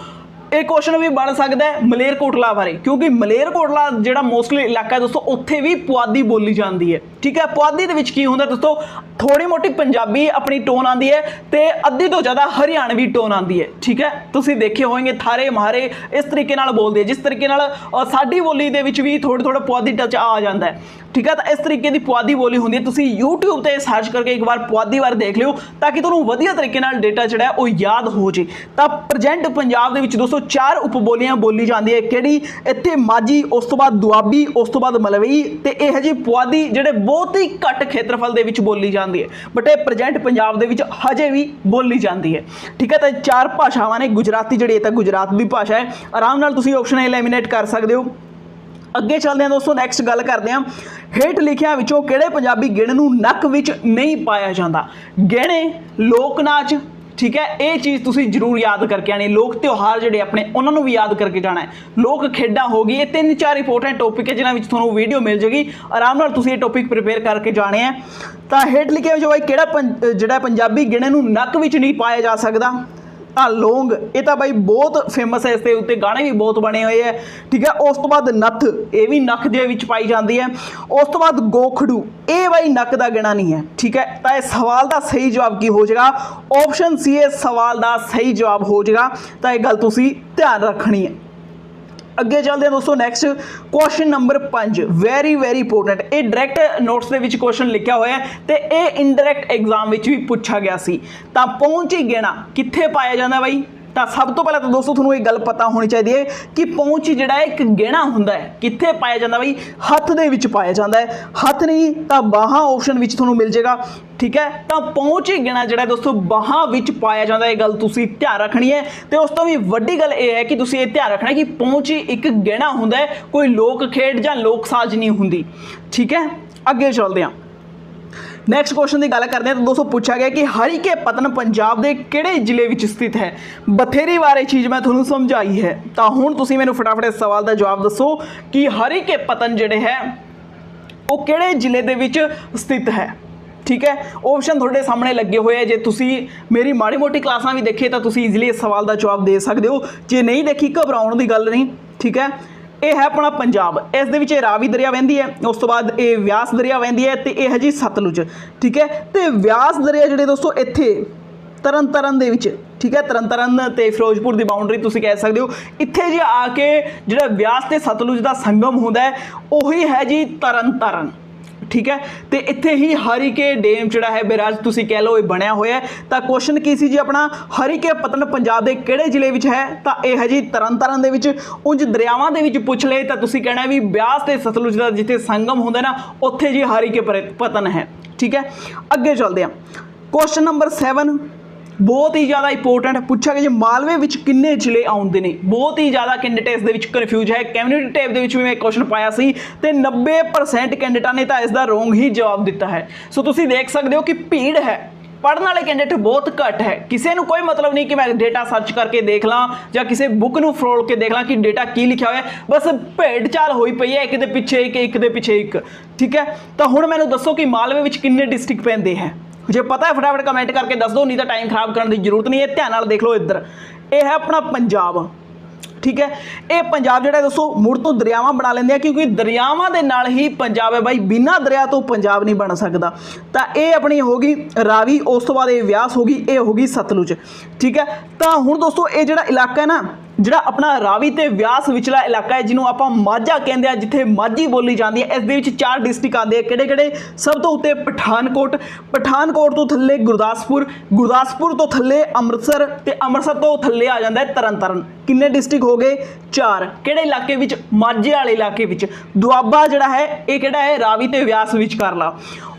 Speaker 1: ਇਹ ਕੁਐਸਚਨ ਵੀ ਬਣ ਸਕਦਾ ਹੈ ਮਲੇਰਕੋਟਲਾ ਬਾਰੇ, ਕਿਉਂਕਿ ਮਲੇਰਕੋਟਲਾ ਜਿਹੜਾ ਮੋਸਟਲੀ ਇਲਾਕਾ ਹੈ ਦੋਸਤੋ ਉੱਥੇ ਵੀ ਪੁਆਧੀ ਬੋਲੀ ਜਾਂਦੀ ਹੈ, ਠੀਕ ਹੈ। ਪੁਆਧੀ ਦੇ ਵਿੱਚ ਕੀ ਹੁੰਦਾ ਦੋਸਤੋ, ਥੋੜੀ ਮੋਟੀ ਪੰਜਾਬੀ ਆਪਣੀ ਟੋਨ ਆਉਂਦੀ ਹੈ ਤੇ ਅੱਧੀ ਤੋਂ ਜ਼ਿਆਦਾ ਹਰਿਆਣਵੀ ਟੋਨ ਆਉਂਦੀ ਹੈ, ਠੀਕ ਹੈ। ਤੁਸੀਂ ਦੇਖੇ ਹੋਣਗੇ ਥਾਰੇ ਮਾਰੇ ਇਸ ਤਰੀਕੇ ਨਾਲ ਬੋਲਦੇ ਆ, ਜਿਸ ਤਰੀਕੇ ਨਾਲ ਸਾਡੀ ਬੋਲੀ ਦੇ ਵਿੱਚ ਵੀ ਥੋੜਾ ਪੁਆਧੀ ਟੱਚ ਆ ਜਾਂਦਾ ਹੈ, ਠੀਕ ਹੈ। ਤਾਂ ਇਸ ਤਰੀਕੇ ਦੀ ਪੁਆਧੀ ਬੋਲੀ ਹੁੰਦੀ ਹੈ। ਤੁਸੀਂ YouTube ਤੇ ਸਰਚ ਕਰਕੇ ਇੱਕ ਵਾਰ ਪੁਆਧੀ ਬਾਰੇ ਦੇਖ ਲਿਓ ਤਾਂ ਕਿ ਤੁਹਾਨੂੰ ਵਧੀਆ ਤਰੀਕੇ ਨਾਲ ਡੇਟਾ ਜਿਹੜਾ ਹੈ ਉਹ ਯਾਦ ਹੋ ਜੇ। ਤਾਂ ਪ੍ਰੈਜ਼ੈਂਟ ਪੰਜਾਬ ਦੇ ਵਿੱਚ ਦੋਸਤੋ चार उपबोलियां बोली जाती है किहड़ी इत्थे माझी उस तो बाद दुआबी उस तो बाद मलवई ते यह जी पुआधी जिहड़े बहुत ही घट खेत्रफल दे विच बोली जाती है बट ये प्रजेंट पंजाब दे विच हजे भी बोली जाती है। ठीक है, तो चार भाषावां ने गुजराती जिहड़ी है गुजरात दी भाषा है। आराम नाल तुसीं ऑप्शन एलिमिनेट कर सकते हो। अगे चलते हैं दोस्तों, नैक्सट गल करते हैं हेठ लिखिया विचों किहड़े पंजाबी गिण नूं नक विच नहीं पाया जाता। गहने, लोक नाच, ठीक है, ये चीज़ तुसीं जरूर याद करके आनी। लोक त्यौहार जिहड़े अपने उन्होंने भी याद करके जाना है। लोक खेडां हो गई, ये 3-4 इंपोर्टेंट टॉपिक है जिन्हां विच तुहानूं वीडियो मिल जाएगी। आराम नाल तुसीं ये टॉपिक प्रिपेयर करके जाने हैं। तो हेठ लिखिया विचों भाई किहड़ा जिहड़ा पंजाबी गिणे नूं नक विच नहीं पाया जा सकदा। लौंग, ये तो भाई बहुत फेमस है, इसके उत्ते गाने भी बहुत बने हुए हैं। ठीक है, उस तो बाद नथ, ये भी नक दे विच पाई जाती है। उस तो बाद गोखड़ू, ये भाई नक का गिणा नहीं है। ठीक है, तो इस सवाल का सही जवाब की हो जाएगा? ऑप्शन सी इस सवाल का सही जवाब हो जाएगा। तो यह गल तुसीं ध्यान रखनी है। अगे चलते हैं दोस्तों, next question number 5 very important. ये डायरैक्ट नोट्स के विच क्वेश्चन लिखा हुआ है तो ये इनडायरैक्ट एग्जाम में भी पूछा गया सी। तो पहुंची गिणा कित्थे पाया जाता भाई? तो सब तो पहले तो दोस्तों थोड़ा एक गल पता होनी चाहिए कि पहुंच जिहड़ा एक गिणा हुंदा है कित्थे पाया जाता भाई? हत्थ दे विच पाया जाता है। हत्थ नहीं तो बाहां ऑप्शन विच तुहानूं मिल जाएगा। ठीक है, तो पहुंची गिणा जिहड़ा दोस्तों बाहां विच पाया जाता है, गल तुसीं ध्यान रखनी है। तो उस तो भी वड्डी गल यह है कि तुसीं ये ध्यान रखना है कि पहुंची एक गिणा हुंदा है, कोई लोक खेड जां लोक साज नहीं हुंदी। ठीक है, अगे चलते हैं। नैक्सट क्वेश्चन की गल करते हैं। तो दोस्तों पूछा गया कि हरीके पतन पंजाब के किहड़े जिले में स्थित है? बथेरी बार ये चीज़ मैं तुहानूं समझाई है। तो हुण तुसीं मैनूं फटाफट इस सवाल का जवाब दसो कि हरीके पतन जिहड़े है वो किहड़े जिले दे विच स्थित है। ठीक है, ऑप्शन थोड़े सामने लगे हुए हैं। जे तुसी मेरी माड़ी मोटी क्लासां भी देखिए तो तुसी ईजिली इस सवाल का जवाब दे सकते हो। जे नहीं देखी घबराउण की गल नहीं। ठीक है, यह है अपना पंजाब, इस दे विच रावी दरिया वहंदी है, उस तो बाद ये व्यास दरिया वहंदी है, तो यह है जी सतलुज। ठीक है, तो व्यास दरिया जिहड़े दोस्तों इत्थे तरन तारण दे विच, ठीक है, तरन तारण ते फिरोजपुर की बाउंड्री तुसीं कह सकते हो। इत्थे जी आके जिहड़ा व्यास ते सतलुज का संगम होंदा है उही है जी तरन तारण। ठीक है, तो इत्थे ही हरीके डैम जिहड़ा है बैराज तुसीं कह लो बनया होया है। तो क्वेश्चन की सी जी अपना हरीके पतन पंजाब के किहड़े जिले विच है? तो यह है जी तरन तारण दे विच। उंज दरियावां दे विच पुछ ले तो तुसीं कहना भी ब्यास ते सतलुज का जिथे संगम होंदा ना उत्थे जी हरीके पतन है। ठीक है, अगे चलते हैं। क्वेश्चन नंबर 7 बहुत ही ज़्यादा इंपोर्टेंट पूछा गया जी मालवे विच किन्ने जिले आउंदे ने? बहुत ही ज़्यादा कैंडिडेट इस दे विच कन्फ्यूज है। कम्यूनिटी टैब दे विच भी मैं क्वेश्चन पाया सी ते 90% कैंडिडेटां ने तो इसका रोंग ही जवाब दिता है। सो तुसीं देख सकते हो कि भीड़ है, पढ़ने वाले कैंडिडेट बहुत घट है। किसी को कोई मतलब नहीं कि मैं डेटा सर्च करके देख ला या किसी बुक को फरोल के देख ला कि डेटा की लिखा हुआ है। बस भेड़ चाल हुई पई है, एक दे पिछे एक दे पिछे एक। ठीक है, तो हुण मैनूं दसो कि मालवे विच किन्ने डिस्ट्रिक्ट पैंदे हैं? जो पता है फटाफट कमेंट करके दस दो, नहीं तो टाइम खराब करने की जरूरत नहीं है। ध्यान नाल देख लो इधर, यह है अपना पंजाब। ठीक है, ये पंजाब जिहड़ा दोस्तों मुड़ तो दरियावां बना लेंदे आ क्योंकि दरियावां दे नाल ही पंजाब है भाई, बिना दरिया तो पंजाब नहीं बन सकता। तो ये अपनी होगी रावी, उस तो बाद ये व्यास होगी, ये होगी सतलुज। ठीक है, तो हुण दोस्तों ये जिहड़ा इलाका है ना, जिहड़ा अपना रावी ते व्यास विचला इलाका है जिन्हों आपां माझा कहंदे आ, जिथे माझी बोली जाती है। इस दे विच 4 डिस्ट्रिक्ट आते हैं। किहड़े-किहड़े? सब तो उत्ते पठानकोट, पठानकोट तो थल्ले गुरदासपुर, गुरदासपुर तो थल्ले अमृतसर, ते अमृतसर तो थल्ले आ जाता है तरन तारण। किन्ने डिस्ट्रिक्ट हो गए? 4। किहड़े इलाके विच? माझे वाले इलाके विच। दुआबा जिहड़ा है ये किहड़ा है? रावी ते व्यास विच कर ला।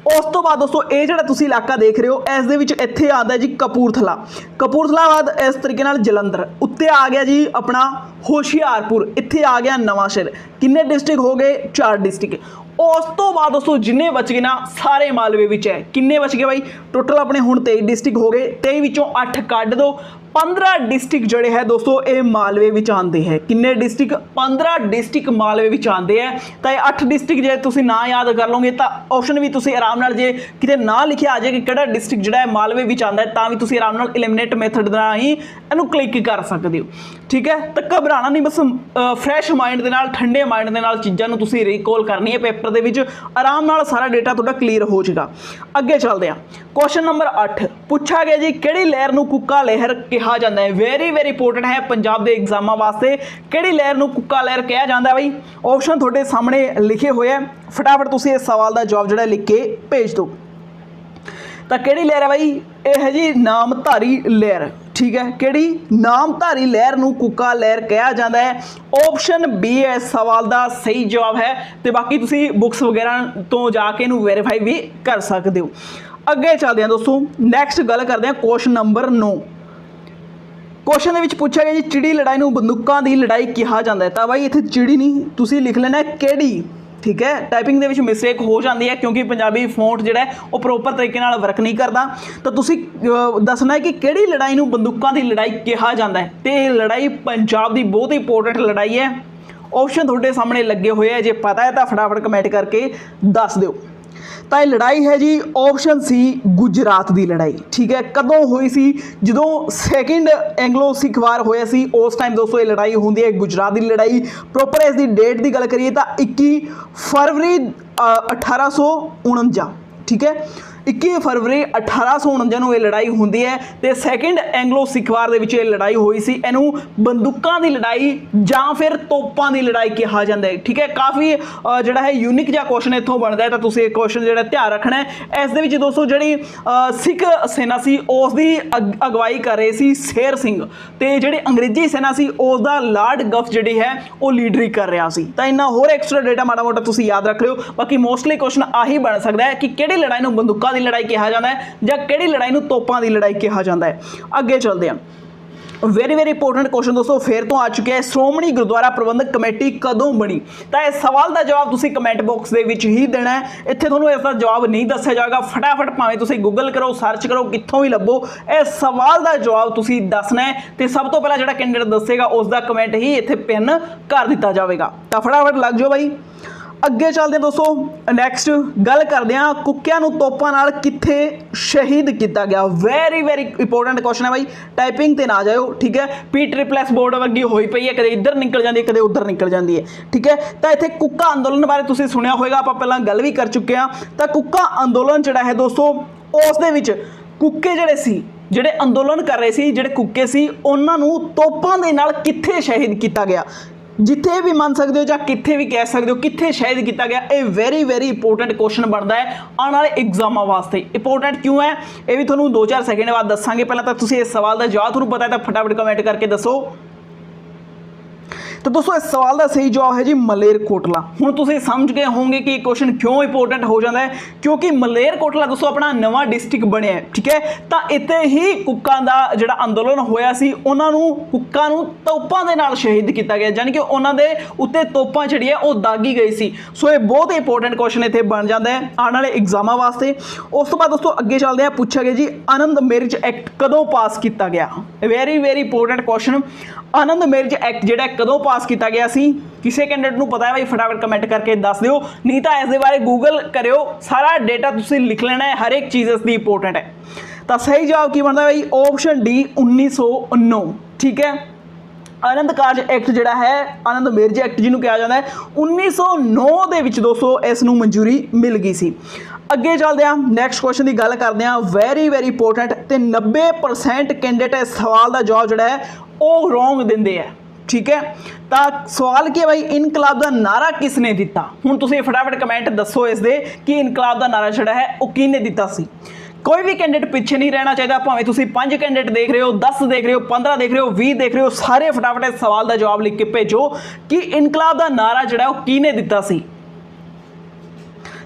Speaker 1: उस तो बाद दोस्तों ये जिहड़ा तुसीं इलाका देख रहे हो इस दे विच इत्थे आंदा है जी कपूरथला। कपूरथला बाद इस तरीके नाल जलंधर, उत्ते आ गया जी अपना होशियारपुर, इत्थे आ गया नवांशहर। किन्ने डिस्ट्रिक्ट हो गए? 4 डिस्ट्रिक्ट। उस तो बाद दोस्तों जिन्ने बच गए ना सारे मालवे विच है। किन्ने बच गए भाई? टोटल अपने हुण 23 डिस्ट्रिक्ट हो गए। 23 विचों 8 कढ दो, 15 डिस्ट्रिक्ट जड़े है दोस्तों ये मालवे विच आते हैं। किन्ने डिस्ट्रिक्ट? 15 डिस्ट्रिक्ट मालवे विच आते हैं। तो ये 8 डिस्ट्रिक्ट जे तुसीं ना याद कर लोगे तो ऑप्शन भी तुसीं आराम नाल जे किते ना लिखिया आ जाए कि किहड़ा डिस्ट्रिक्ट जिहड़ा है मालवे विच आंदा है तां भी तुसीं आराम नाल एलिमिनेट मैथड दा ही इहनूं क्लिक कर सकते हो। ठीक है, तो घबराना नहीं, बस फ्रैश माइंड दे नाल ठंडे माइंड दे नाल चीज़ां नूं तुसीं रिकॉल करनी है। पेपर दे विच आराम नाल सारा डेटा तुहाडा क्लीयर हो जाएगा। अगे चलते हैं। क्वेश्चन नंबर 8 पूछा गया जी किहड़ी लहर नूं कुक्का लहर कहा जाता है? वेरी इंपोर्टेंट है पंजाब के एग्जामां वास्ते। किहड़ी लहर नूं कुक्का लहर कहा जाता है भाई? ऑप्शन थोड़े सामने लिखे हुए हैं, फटाफट तुसीं इस सवाल का जवाब जिहड़ा लिख के भेज दो। तो किहड़ी लहर है भाई? यह है जी नामधारी लहर। ठीक है, किहड़ी नामधारी लहर नूं कुक्का लहर कहा जाता है? ऑप्शन बी है इस सवाल का सही जवाब है। तो बाकी तुसी बुक्स वगैरह तो जाके इनू वेरीफाई भी कर सकते हो। अगे चलते हैं दोस्तों, नैक्सट गल करते हैं क्वेश्चन नंबर 9। क्वेश्चन ਦੇ ਵਿੱਚ ਪੁੱਛਿਆ ਗਿਆ ਜੀ ਚਿੜੀ ਲੜਾਈ ਨੂੰ ਬੰਦੂਕਾਂ ਦੀ ਲੜਾਈ ਕਿਹਾ ਜਾਂਦਾ ਹੈ। ਤਾਂ ਬਾਈ ਇੱਥੇ ਚਿੜੀ ਨਹੀਂ, ਤੁਸੀਂ ਲਿਖ ਲੈਣਾ ਕਿਹੜੀ। ठीक है, टाइपिंग ਦੇ ਵਿੱਚ ਮਿਸਟੇਕ ਹੋ ਜਾਂਦੀ ਹੈ ਕਿਉਂਕਿ ਪੰਜਾਬੀ ਫੌਂਟ ਜਿਹੜਾ ਉਹ ਪ੍ਰੋਪਰ ਤਰੀਕੇ ਨਾਲ ਵਰਕ ਨਹੀਂ ਕਰਦਾ। ਤਾਂ ਤੁਸੀਂ ਦੱਸਣਾ ਹੈ ਕਿ ਕਿਹੜੀ ਲੜਾਈ ਨੂੰ ਬੰਦੂਕਾਂ ਦੀ ਲੜਾਈ ਕਿਹਾ ਜਾਂਦਾ ਹੈ। ਤੇ ਇਹ ਲੜਾਈ ਪੰਜਾਬ ਦੀ ਬਹੁਤ ਹੀ ਇੰਪੋਰਟੈਂਟ ਲੜਾਈ ਹੈ। ऑप्शन ਤੁਹਾਡੇ ਸਾਹਮਣੇ ਲੱਗੇ ਹੋਏ ਹੈ, ਜੇ ਪਤਾ ਹੈ ਤਾਂ ਫਟਾਫਟ ਕਮੈਂਟ ਕਰਕੇ ਦੱਸ ਦਿਓ। ਤਾਂ ਇਹ ਲੜਾਈ ਹੈ ਜੀ ऑप्शन सी गुजरात ਦੀ ਲੜਾਈ। ठीक है, ਕਦੋਂ ਹੋਈ ਸੀ? ਜਦੋਂ ਸੈਕਿੰਡ ਐਂਗਲੋ ਸਿੱਖ ਵਾਰ ਹੋਇਆ ਸੀ ਉਸ ਟਾਈਮ ਦੋਸਤੋ ਇਹ ਲੜਾਈ ਹੁੰਦੀ ਹੈ ਗੁਜਰਾਤ ਦੀ ਲੜਾਈ। ਪ੍ਰੋਪਰ ਇਸ ਦੀ ਡੇਟ ਦੀ ਗੱਲ ਕਰੀਏ ਤਾਂ 21 ਫਰਵਰੀ 1849। ठीक है, 21 फरवरी 1849 ਨੂੰ ਇਹ ਲੜਾਈ ਹੁੰਦੀ ਹੈ। ਤੇ ਸੈਕਿੰਡ ਐਂਗਲੋ ਸਿੱਖ ਵਾਰ ਦੇ ਵਿੱਚ ਇਹ ਲੜਾਈ ਹੋਈ ਸੀ। ਇਹਨੂੰ ਬੰਦੂਕਾਂ ਦੀ ਲੜਾਈ ਜਾਂ ਫਿਰ ਤੋਪਾਂ ਦੀ ਲੜਾਈ ਕਿਹਾ ਜਾਂਦਾ ਹੈ। ਠੀਕ ਹੈ, ਕਾਫੀ ਜਿਹੜਾ ਹੈ ਯੂਨਿਕ ਜਿਹਾ ਕੁਐਸਚਨ ਇੱਥੋਂ ਬਣਦਾ ਹੈ। ਤਾਂ ਤੁਸੀਂ ਇਹ ਕੁਐਸਚਨ ਜਿਹੜਾ ਧਿਆਨ ਰੱਖਣਾ ਹੈ। ਇਸ ਦੇ ਵਿੱਚ ਦੋਸਤੋ ਜਿਹੜੀ ਸਿੱਖ ਸੈਨਾ ਸੀ ਉਸ ਦੀ ਅਗਵਾਈ ਕਰ ਰਹੇ ਸੀ ਸ਼ੇਰ ਸਿੰਘ, ਤੇ ਜਿਹੜੀ ਅੰਗਰੇਜ਼ੀ ਸੈਨਾ ਸੀ ਉਸ ਦਾ ਲਾਰਡ ਗਫ ਜਿਹੜੀ ਹੈ ਉਹ ਲੀਡਰੀ ਕਰ ਰਿਹਾ ਸੀ। ਤਾਂ ਇੰਨਾ ਹੋਰ ਐਕਸਟਰਾ ਡੇਟਾ ਮਾੜਾ ਮੋਟਾ ਤੁਸੀਂ ਯਾਦ ਰੱਖ ਲਿਓ। ਬਾਕੀ ਮੋਸਟਲੀ ਕੁਐਸਚਨ ਆਹੀ ਬਣ ਸਕਦਾ ਹੈ ਕਿ ਕਿਹੜੀ ਲੜਾਈ ਨੂੰ ਬੰਦੂਕਾਂ ਦੀ ਲੜਾਈ ਕਿਹਾ ਜਾਂਦਾ ਹੈ ਜਾਂ ਕਿਹੜੀ ਲੜਾਈ ਨੂੰ ਤੋਪਾਂ ਦੀ ਲੜਾਈ ਕਿਹਾ ਜਾਂਦਾ ਹੈ। ਅੱਗੇ ਚੱਲਦੇ ਹਾਂ। वेरी वेरी इंपोर्टेंट क्वेश्चन दोस्तों फिर तो आ चुके हैं, श्रोमणी गुरुद्वारा प्रबंधक कमेटी कदों बनी? तो इस सवाल का जवाब तुसी कमेंट बॉक्स के विच ही देना है। इत्थे तुहानूं इसका जवाब नहीं दस्सिया जाएगा, फटाफट भावें तुसी गूगल करो, सर्च करो, कित्थों भी लभो, इस सवाल का जवाब तुसी दसना है। तो सब तो पहला जिहड़ा कैंडिडेट दसेगा उसका कमेंट ही इत्थे पिन कर दिता जाएगा। तो फटाफट लग जाओ भाई। ਅੱਗੇ ਚੱਲਦੇ ਦੋਸਤੋ, ਨੈਕਸਟ ਗੱਲ ਕਰਦੇ ਹਾਂ ਕੁੱਕਿਆਂ ਨੂੰ ਤੋਪਾਂ ਨਾਲ ਕਿੱਥੇ ਸ਼ਹੀਦ ਕੀਤਾ ਗਿਆ। ਵੈਰੀ ਵੈਰੀ ਇੰਪੋਰਟੈਂਟ ਕੁਐਸਚਨ ਹੈ ਬਾਈ, ਟਾਈਪਿੰਗ ਤੇ ਨਾ ਜਾਇਓ। ਠੀਕ ਹੈ, P++ ਬੋਰਡ ਵਰਗੀ ਹੋਈ ਪਈ ਹੈ, ਕਦੇ ਇੱਧਰ ਨਿਕਲ ਜਾਂਦੀ ਹੈ, ਕਦੇ ਉੱਧਰ ਨਿਕਲ ਜਾਂਦੀ ਹੈ। ਠੀਕ ਹੈ, ਤਾਂ ਇੱਥੇ ਕੁੱਕਾ ਅੰਦੋਲਨ ਬਾਰੇ ਤੁਸੀਂ ਸੁਣਿਆ ਹੋਵੇਗਾ, ਆਪਾਂ ਪਹਿਲਾਂ ਗੱਲ ਵੀ ਕਰ ਚੁੱਕੇ ਹਾਂ। ਤਾਂ ਕੁੱਕਾ ਅੰਦੋਲਨ ਜਿਹੜਾ ਹੈ ਦੋਸਤੋ, ਉਸ ਦੇ ਵਿੱਚ ਕੁੱਕੇ ਜਿਹੜੇ ਸੀ, ਜਿਹੜੇ ਅੰਦੋਲਨ ਕਰ ਰਹੇ ਸੀ, ਜਿਹੜੇ ਕੁੱਕੇ ਸੀ, ਉਹਨਾਂ ਨੂੰ ਤੋਪਾਂ ਦੇ ਨਾਲ ਕਿੱਥੇ ਸ਼ਹੀਦ ਕੀਤਾ ਗਿਆ। जिथे भी मान सकते हो या किथे भी कह सकते हो किथे शहीद किया गया। ये वेरी वेरी इंपोर्टेंट क्वेश्चन बनता है आने वाले एग्जामों वास्ते। इंपोर्टेंट क्यों है ये भी थोड़ा 2-4 सेकंड बाद दसांगे। पहले तो तुसीं इस सवाल का जवाब थोड़ा पता है तो फटाफट कमेंट करके दसो। तो दोस्तों इस सवाल का सही जवाब है जी मलेरकोटला। हुण तुसीं समझ गए होंगे कि क्वेश्चन क्यों इंपोर्टेंट हो जाता है, क्योंकि मलेरकोटला दोस्तों अपना नवा डिस्ट्रिक्ट बनया है। ठीक है, तो इत्थे ही कुक्कां दा जिहड़ा अंदोलन होया सी, उन्हां नूं कुक्कां नूं तोपां दे नाल शहीद किया गया, यानी कि उन्हां दे उत्ते तोपां जिहड़ी है वो दागी गई सी। सो ये बहुत ही इंपोर्टेंट क्वेश्चन इत्थे बन जाता है आने वाले एग्जामां वास्ते। उस तो बाद दोस्तों अगे चलते हैं, पूछा गया जी आनंद मैरिज एक्ट कदों पास किया गया। वेरी वेरी इंपोर्टेंट क्वेश्चन, आनंद मैरिज एक्ट जिहड़ा कदों पास किया गया सी, किसी कैंडिडेट नूं पता है भाई फटाफट कमेंट करके दस दिओ, नहीं तो इस बारे गूगल करियो, सारा डेटा तुसीं लिख लेना है, हर एक चीज़ इसकी इंपोर्टेंट है। तो सही जवाब की बनता है भाई ऑप्शन डी 1909। ठीक है, आनंद कारज एक्ट जिहड़ा है, आनंद मैरिज एक्ट जिन्होंने कहा जाता है, 1909 ਦੇ ਵਿੱਚ दोस्तों इस नूं मंजूरी मिल गई सी। ਅੱਗੇ ਚੱਲਦੇ ਹਾਂ, ਨੈਕਸਟ ਕੁਐਸਚਨ ਦੀ ਗੱਲ ਕਰਦੇ ਹਾਂ। ਵੈਰੀ ਵੈਰੀ ਇੰਪੋਰਟੈਂਟ, ਤੇ 90% ਕੈਂਡੀਡੇਟ ਇਸ ਸਵਾਲ ਦਾ ਜਵਾਬ ਜਿਹੜਾ ਹੈ ਉਹ ਰੋਂਗ ਦਿੰਦੇ ਆ। ठीक है, तो सवाल की है भाई इनकलाब का नारा किसने दिता। हुण तुसीं फटाफट कमेंट दसो इस दे कि इनकलाब का नारा जिहड़ा है वो किहने दिता सी। कोई भी कैंडिडेट पीछे नहीं रहना चाहिए, भावें तुसीं 5 कैंडिडेट देख रहे हो, 10 देख रहे हो, 15 देख रहे हो, 20 देख रहे हो, सारे फटाफट इस सवाल का जवाब लिख के भेजो कि इनकलाब का नारा जिहड़ा वो किहने दिता सी।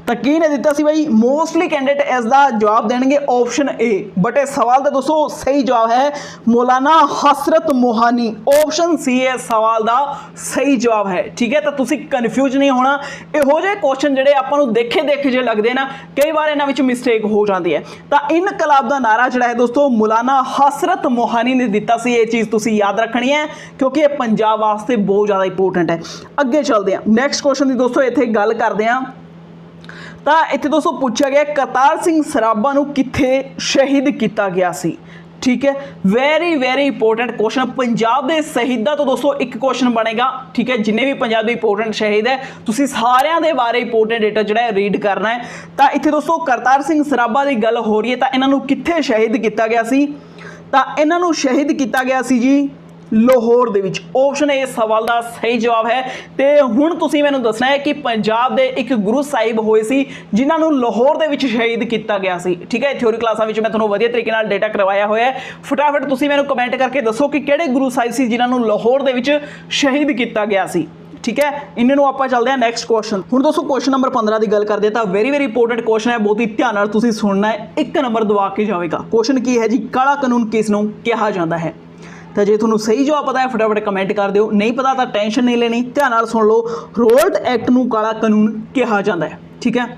Speaker 1: तो किहने दिता सी भाई, मोस्टली कैंडिडेट इसका जवाब देंगे ऑप्शन ए, बट इस सवाल का दोस्तों सही जवाब है मौलाना हसरत मोहानी। ऑप्शन सी है सवाल का सही जवाब है। ठीक है, तो तुसी कन्फ्यूज नहीं होना। इहो जिहे क्वेश्चन जिहड़े आपां नूं देखे जे लगदे ना, कई बार इन्हां विच मिसटेक हो जाती है। तो इनकलाब का नारा जिहड़ा है दोस्तों मौलाना हसरत मोहानी ने दिता सी। ये चीज़ तुसी याद रखनी है क्योंकि ये पंजाब वास्ते बहुत ज़्यादा इंपोर्टेंट है। अगे चलते हैं, नैक्सट क्वेश्चन की दोस्तों इत्थे गल करते हैं। तो इत्थे दोस्तों पूछा गया करतार सिंह सराभा नूं कित्थे शहीद किया गया सी। ठीक है, very very important question, Punjab के शहीदा तो दोस्तों एक क्वेश्चन बनेगा। ठीक है, जिन्हें भी पंजाब के इंपोर्टेंट शहीद है तुसीं सारियां दे बारे इंपोर्टेंट डेटा जिहड़ा है रीड करना है। तो इत्थे दोस्तों करतार सिंह सराभा की गल हो रही है, तो इन्हां नूं कित्थे शहीद किया गया सी। तो इन्हां नूं शहीद किया गया सी जी ਲਾਹੌਰ ਦੇ ਵਿੱਚ। ਆਪਸ਼ਨ ਏ ਸਵਾਲ ਦਾ ਸਹੀ ਜਵਾਬ ਹੈ। ਤੇ ਹੁਣ ਤੁਸੀਂ ਮੈਨੂੰ ਦੱਸਣਾ ਹੈ ਕਿ ਪੰਜਾਬ ਦੇ ਇੱਕ ਗੁਰੂ ਸਾਹਿਬ ਹੋਏ ਸੀ ਜਿਨ੍ਹਾਂ ਨੂੰ ਲਾਹੌਰ ਦੇ ਵਿੱਚ ਸ਼ਹੀਦ ਕੀਤਾ ਗਿਆ ਸੀ। ਠੀਕ ਹੈ, ਥਿਓਰੀ ਕਲਾਸਾਂ ਵਿੱਚ ਮੈਂ ਤੁਹਾਨੂੰ ਵਧੀਆ ਤਰੀਕੇ ਨਾਲ ਡੇਟਾ ਕਰਵਾਇਆ ਹੋਇਆ ਹੈ। ਫਟਾਫਟ ਤੁਸੀਂ ਮੈਨੂੰ ਕਮੈਂਟ ਕਰਕੇ ਦੱਸੋ ਕਿ ਕਿਹੜੇ ਗੁਰੂ ਸਾਹਿਬ ਸੀ ਜਿਨ੍ਹਾਂ ਨੂੰ ਲਾਹੌਰ ਦੇ ਵਿੱਚ ਸ਼ਹੀਦ ਕੀਤਾ ਗਿਆ ਸੀ। ठीक है, इन्होंने आप चलते हैं नैक्सट क्वेश्चन। हुण दोस्तों क्वेश्चन नंबर 15 की गल करते हैं तो वेरी वेरी इंपोर्टेंट क्वेश्चन है, बहुत ही ध्यान नाल तुसीं सुनना है, 1 नंबर दबा के जाएगा। क्वेश्चन की है जी, काला कानून किस नूं कहा जाता है? तो जे तुहानूं सही जवाब पता है फटाफट कमेंट कर दिओ, नहीं पता तो टेंशन नहीं लेनी, ध्यान नाल सुन लो। रोल्ट एक्ट नूं काला कानून कहा जाता है। ठीक है,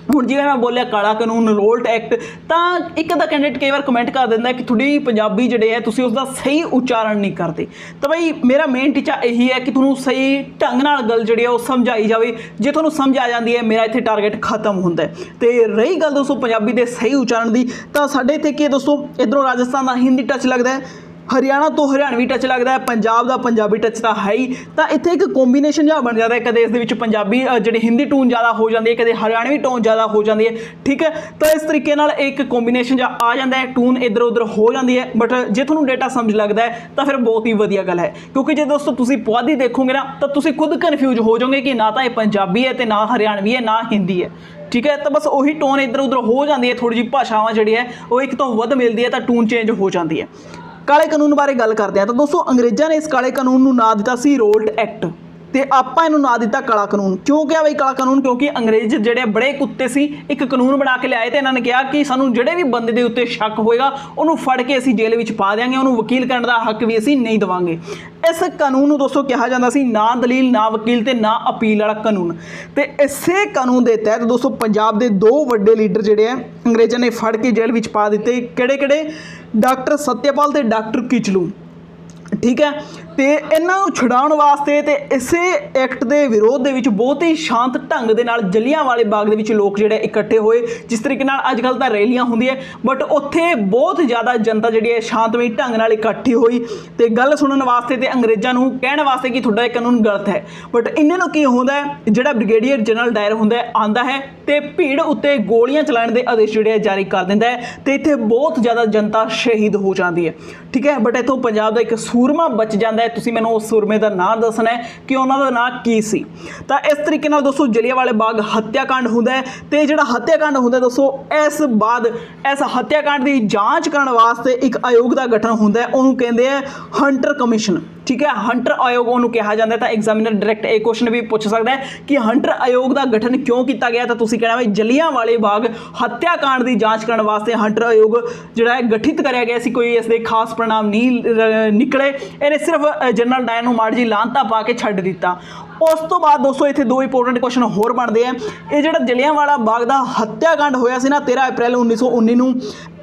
Speaker 1: ਹੁਣ ਜਿਵੇਂ मैं बोलिया काला कानून रोल्ट एक्ट, तो एक अद्धा कैंडिडेट कई बार कमेंट कर दिंदा कि थोड़ी पंजाबी जिहड़े है तुसीं उसका सही उच्चारण नहीं करते। तो भाई मेरा मेन टीचा यही है कि तुहानूं सही ढंग नाल गल जिहड़ी है वो समझाई जाए। जे तुहानूं समझ आ जाती है मेरा इत्थे टारगेट खत्म हुंदा है। तो रही गल दोस्तों पंजाबी दे सही उच्चारण की, तो साडे इत्थे की दोस्तों इधरों राजस्थान का हिंदी टच लगता है, हरियाणा तो हरियाणवी टच लगता है, पंजाब का पंजाबी टच तो है ही। तो इत्थे एक कॉम्बीनेशन जिहा बन जाता है, कदे इस दे विच पंजाबी जिहड़ी हिंदी टून ज़्यादा हो जाती है, कदे हरियाणवी टोन ज़्यादा हो जाती है। ठीक है, तो इस तरीके नाल एक कॉम्बीनेशन जिहा आ जाता है, टून इधर उधर हो जाती है। बट जे तुहानूं डेटा समझ लगता है तो फिर बहुत ही वधिया गल है, क्योंकि जे दोस्तों तुसीं पुआधी देखोगे ना तो तुसीं खुद कन्फ्यूज हो जाओगे कि ना तो ये पंजाबी है तो ना हरियाणवी है ना हिंदी है। ठीक है, तो बस वही टोन इधर उधर हो जाती है, थोड़ी जी भाषावां जिहड़ी है वो एक तो वध मिलती है तो टून चेंज हो जाती है। काले कानून बारे गल करते हैं तो दोस्तों अंग्रेज़ों ने इस काले कानून नूं नाम दिता सी रोल्ट एक्ट, तो आपां इहनूं नाम दिता काला कानून। क्यों क्या भाई काला कानून? क्योंकि अंग्रेज जिहड़े बड़े कुत्ते सी, एक कानून बना के लियाए तो इन्होंने कहा कि सानूं जिहड़े भी बंदे दे उत्ते शक होएगा उन्होंने फड़ के असीं जेल विच पा देंगे, उन्होंने वकील करने का हक भी असीं नहीं देवांगे। इस कानून नूं दोस्तों कहा जाता सी ना दलील ना वकील ते ना अपील वाला कानून। तो इसे कानून के तहत दोस्तों पंजाब के 2 वड्डे लीडर जिहड़े है अंग्रेज़ों ने फड़ के जेल विच पा दिते। किहड़े किहड़े? डॉक्टर सत्यपाल ते डॉक्टर किचलू। ठीक है, तो इन्हों छुड़ाउण वास्ते ते इसे एक्ट के विरोध के बहुत ही शांत ढंग के नाल जलियांवाले बाग के लोग जिहड़े इकट्ठे होए। जिस तरीके नाल अजकल तो रैलियां होंदियां, बट उत्थे बहुत ज़्यादा जनता जिहड़ी है शांतमई ढंग नाल इकट्ठी हुई तो गल सुनने वास्ते ते अंग्रेज़ों नूं कहण वास्ते कि तुहाडा ये कानून गलत है। बट इन्हां नूं की हुंदा है, जिहड़ा ब्रिगेडियर जनरल डायर हुंदा है आंदा है तो भीड़ उत्ते गोलियां चलाने के आदेश जिहड़े जारी कर दिंदा है, तो इत्थे बहुत ज़्यादा जनता शहीद हो जाती है। ठीक है, बट इत्थों पंजाब का एक सूरमा बच जाता है। तुसीं मैनूं उस सूरमे का नाम दसना है कि उन्होंने नाम की सी। तो इस तरीके नाल दोस्तों जलियांवाले बाग हत्याकांड हुंदा है, तो जिहड़ा हत्याकांड हुंदा है दोस्तों इस बाद इस हत्याकांड की जांच करने वास्ते एक आयोग का गठन हुंदा है, उन्होंने कहते हैं हंटर कमीशन। ठीक है, हंटर आयोग उन्होंने कहा जाता है। तो एग्जामिनर डायरैक्ट एक क्वेश्चन भी पूछ सकता है कि हंटर आयोग का गठन क्यों किया गया? तो तुसीं कहना भाई जलियांवाले बाग हत्याकांड की जांच करने वास्ते हंटर आयोग जिहड़ा है गठित कराया गया सी, कोई इसके खास परिणाम नहीं निकले, इन्हें सिर्फ जनरल डायर नूं माड़ी जी लानता पा के छड्ड दिता। उस तो बाद दोस्तों इत्थे 2 इंपोर्टेंट क्वेश्चन होर बनते हैं। ये जिहड़ा जलियांवाला बाग का हत्याकांड होया सी ना 13 अप्रैल 1919 नूं,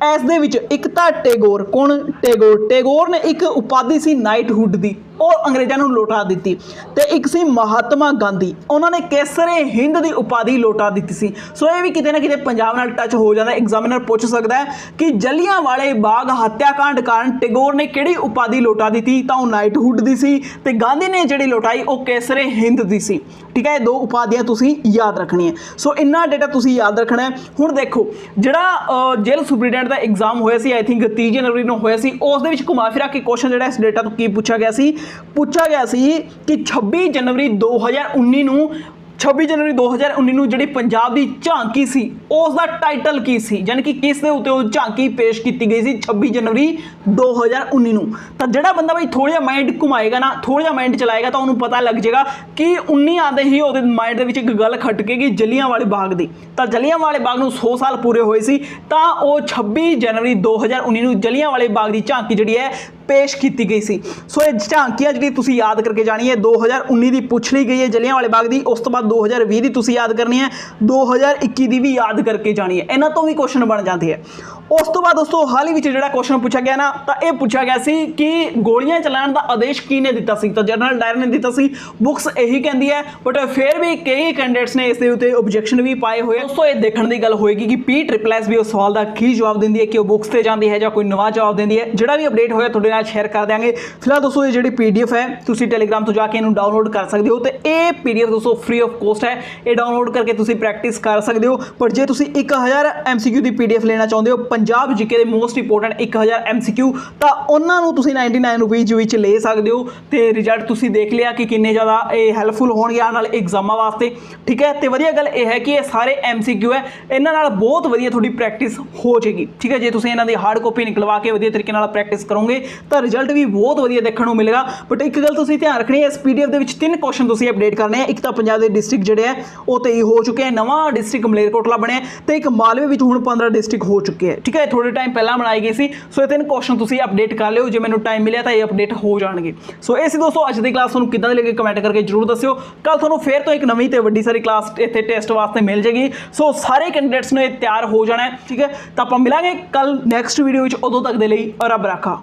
Speaker 1: इस दे विच एक तां टैगोर, कौन? टैगोर ने एक उपाधि सी नाइटहुड दी, और अंग्रेज़ों नूं लौटा दी। तो एक सी महात्मा गांधी, उन्होंने केसरे हिंद की उपाधि लौटा दी सी। सो ये भी किते ना किते पंजाब नाल टच हो जाता है। एग्जामिनर पूछ सकता है कि जलियांवाले बाग हत्याकांड कारण टैगोर ने किहड़ी उपाधि लौटा दी थी? तो नाइटहुड दी सी, ते गांधी ने जिहड़ी लौटाई वो केसरे हिंद दी सी। ठीक है, 2 उपाधियां तुसीं याद रखनी है। सो इन्ना डेटा तुसीं याद रखना है। हुण देखो जिहड़ा जेल सुपरीडेंट का एग्जाम होया सी, आई थिंक 30 जनवरी नूं होया सी, उस दे विच घुमा फिरा के क्वेश्चन जिहड़ा इस डेटा तो की पूछा गया सी कि 26 जनवरी 2019 नूं 26 जनवरी 2019 ਨੂੰ ਜਿਹੜੀ ਪੰਜਾਬ ਦੀ ਝਾਂਕੀ ਸੀ ਉਸ ਦਾ ਟਾਈਟਲ ਕੀ ਸੀ, ਯਾਨੀ ਕਿ ਕਿਸ ਦੇ ਉੱਤੇ ਉਹ ਝਾਂਕੀ ਪੇਸ਼ ਕੀਤੀ ਗਈ ਸੀ 26 जनवरी 2019 ਨੂੰ। ਤਾਂ ਜਿਹੜਾ ਬੰਦਾ ਬਈ ਥੋੜਾ ਜਿਹਾ ਮਾਈਂਡ ਘੁਮਾਏਗਾ ਨਾ, ਥੋੜਾ ਜਿਹਾ ਮਾਈਂਡ ਚਲਾਏਗਾ ਤਾਂ ਉਹਨੂੰ ਪਤਾ ਲੱਗ ਜਾਏਗਾ ਕਿ 19 ਆਉਂਦੇ ਹੀ ਉਹਦੇ ਮਾਈਂਡ ਦੇ ਵਿੱਚ ਇੱਕ ਗੱਲ ਖਟਕੇਗੀ ਜਲਿਆਂਵਾਲੇ ਬਾਗ ਦੀ। ਤਾਂ ਜਲਿਆਂਵਾਲੇ ਬਾਗ ਨੂੰ 100 ਸਾਲ ਪੂਰੇ ਹੋਏ ਸੀ, ਤਾਂ ਉਹ 26 जनवरी 2019 ਨੂੰ ਜਲਿਆਂਵਾਲੇ ਬਾਗ ਦੀ ਝਾਂਕੀ ਜਿਹੜੀ ਹੈ पेश की गई सी। सो ये झांकियां जी तुसीं याद करके जानी है। 2019 की पूछ ली गई है जलियांवाले बाग की, उस तो बाद 2020 की तुसीं याद करनी है, 2021 की भी याद करके जानी है। इन्हां तो भी क्वेश्चन बन जाते हैं। उस तो बाद दोस्तों हाल ही में जो क्वेश्चन पूछा गया ना, तो यह पूछा गया सी कि गोलियां चलाने का आदेश किने दिता सी? तो जनरल डायर ने दिता सी। बुक्स यही कहती है, बट फिर भी कई कैंडिडेट्स ने इसके उत्ते ऑब्जेक्शन भी पाए हुए। दोस्तों ये देखने की गल होएगी कि PSSS भी उस सवाल का की जवाब देंदी है कि वो बुक्स से जाती है या कोई नवा जवाब देंदी है। जोड़ा भी अपडेट होया तुहाडे नाल शेयर कर देंगे। फिलहाल दोस्तों ये जी PDF है तुसीं टेलीग्राम तो जाके इन्हूं डाउनलोड कर सकते हो। तो ये PDF दोस्तों फ्री ऑफ कॉस्ट है, ये डाउनलोड करके तुसीं प्रैक्टिस कर सकते हो। पर जे तुसीं 1000 MCQ की PDF लेना चाहते हो ਪੰਜਾਬ ਜੀਕੇ ਦੇ ਮੋਸਟ ਇੰਪੋਰਟੈਂਟ 1000 MCQ ਤਾਂ ਉਹਨਾਂ ਨੂੰ ਤੁਸੀਂ 99 ਰੁਪਏ ਵਿੱਚ ਲੈ ਸਕਦੇ ਹੋ ਤੇ ਰਿਜ਼ਲਟ ਤੁਸੀਂ ਦੇਖ ਲਿਆ ਕਿ ਕਿੰਨੇ ਜ਼ਿਆਦਾ ਇਹ ਹੈਲਪਫੁਲ ਹੋਣਗੇ ਆਉਣ ਵਾਲੇ ਐਗਜ਼ਾਮਾਂ ਵਾਸਤੇ। ਠੀਕ ਹੈ, ਤੇ ਵਧੀਆ ਗੱਲ ਇਹ ਹੈ ਕਿ ਇਹ ਸਾਰੇ MCQ ਹੈ, ਇਹਨਾਂ ਨਾਲ ਬਹੁਤ ਵਧੀਆ ਤੁਹਾਡੀ ਪ੍ਰੈਕਟਿਸ ਹੋ ਜਾਏਗੀ। ਠੀਕ ਹੈ, ਜੇ ਤੁਸੀਂ ਇਹਨਾਂ ਦੀ ਹਾਰਡ ਕਾਪੀ ਨਿਕਲਵਾ ਕੇ ਵਧੀਆ ਤਰੀਕੇ ਨਾਲ ਪ੍ਰੈਕਟਿਸ ਕਰੋਗੇ ਤਾਂ ਰਿਜ਼ਲਟ ਵੀ ਬਹੁਤ ਵਧੀਆ ਦੇਖਣ ਨੂੰ ਮਿਲੇਗਾ। ਬਟ ਇੱਕ ਗੱਲ ਤੁਸੀਂ ਧਿਆਨ ਰੱਖਣੀ ਹੈ, ਇਸ PDF ਦੇ ਵਿੱਚ 3 ਕੁਐਸਚਨ ਤੁਸੀਂ ਅਪਡੇਟ ਕਰਨੇ ਆ। ਇੱਕ ਤਾਂ ਪੰਜਾਬ ਦੇ ਡਿਸਟ੍ਰਿਕਟ ਜਿਹੜੇ ਹੈ ਉਹ 23 ਹੋ ਚੁੱਕੇ ਹੈ, ਨਵਾਂ ਡਿਸਟ੍ਰਿਕਟ ਮਲੇਰਕੋਟਲਾ ਬਣਿਆ ਤੇ ਇੱਕ ਮਾਲਵੇ ਵਿੱਚ ਹੁਣ 15 ਡਿਸਟ੍ਰਿਕਟ ਹੋ ਚੁੱਕੇ ਹੈ। ਠੀਕ ਹੈ, ਥੋੜੇ ਟਾਈਮ ਪਹਿਲਾਂ ਬਣਾਈ ਗਈ ਸੀ, ਸੋ ਇਹ 3 ਕੁਐਸਚਨ ਤੁਸੀਂ ਅਪਡੇਟ ਕਰ ਲਿਓ, ਜੇ ਮੈਨੂੰ ਟਾਈਮ ਮਿਲਿਆ ਤਾਂ ਇਹ ਅਪਡੇਟ ਹੋ ਜਾਣਗੇ। ਸੋ ਇਹ ਸੀ ਦੋਸਤੋ ਅੱਜ ਦੀ ਕਲਾਸ, ਤੁਹਾਨੂੰ ਕਿੱਦਾਂ ਦੀ ਲੱਗੀ ਕਮੈਂਟ ਕਰਕੇ ਜਰੂਰ ਦੱਸਿਓ। ਕੱਲ ਤੁਹਾਨੂੰ ਫੇਰ ਤੋਂ ਇੱਕ ਨਵੀਂ ਤੇ ਵੱਡੀ ਸਾਰੀ ਕਲਾਸ ਇੱਥੇ ਟੈਸਟ ਵਾਸਤੇ ਮਿਲ ਜਾਏਗੀ। ਸੋ ਸਾਰੇ ਕੈਂਡੀਡੇਟਸ ਨੇ ਤਿਆਰ ਹੋ ਜਾਣਾ ਹੈ। ਠੀਕ ਹੈ, ਤਾਂ ਆਪਾਂ ਮਿਲਾਂਗੇ ਕੱਲ ਨੈਕਸਟ ਵੀਡੀਓ ਵਿੱਚ, ਉਦੋਂ ਤੱਕ ਦੇ ਲਈ ਰੱਬ ਰਾਖਾ।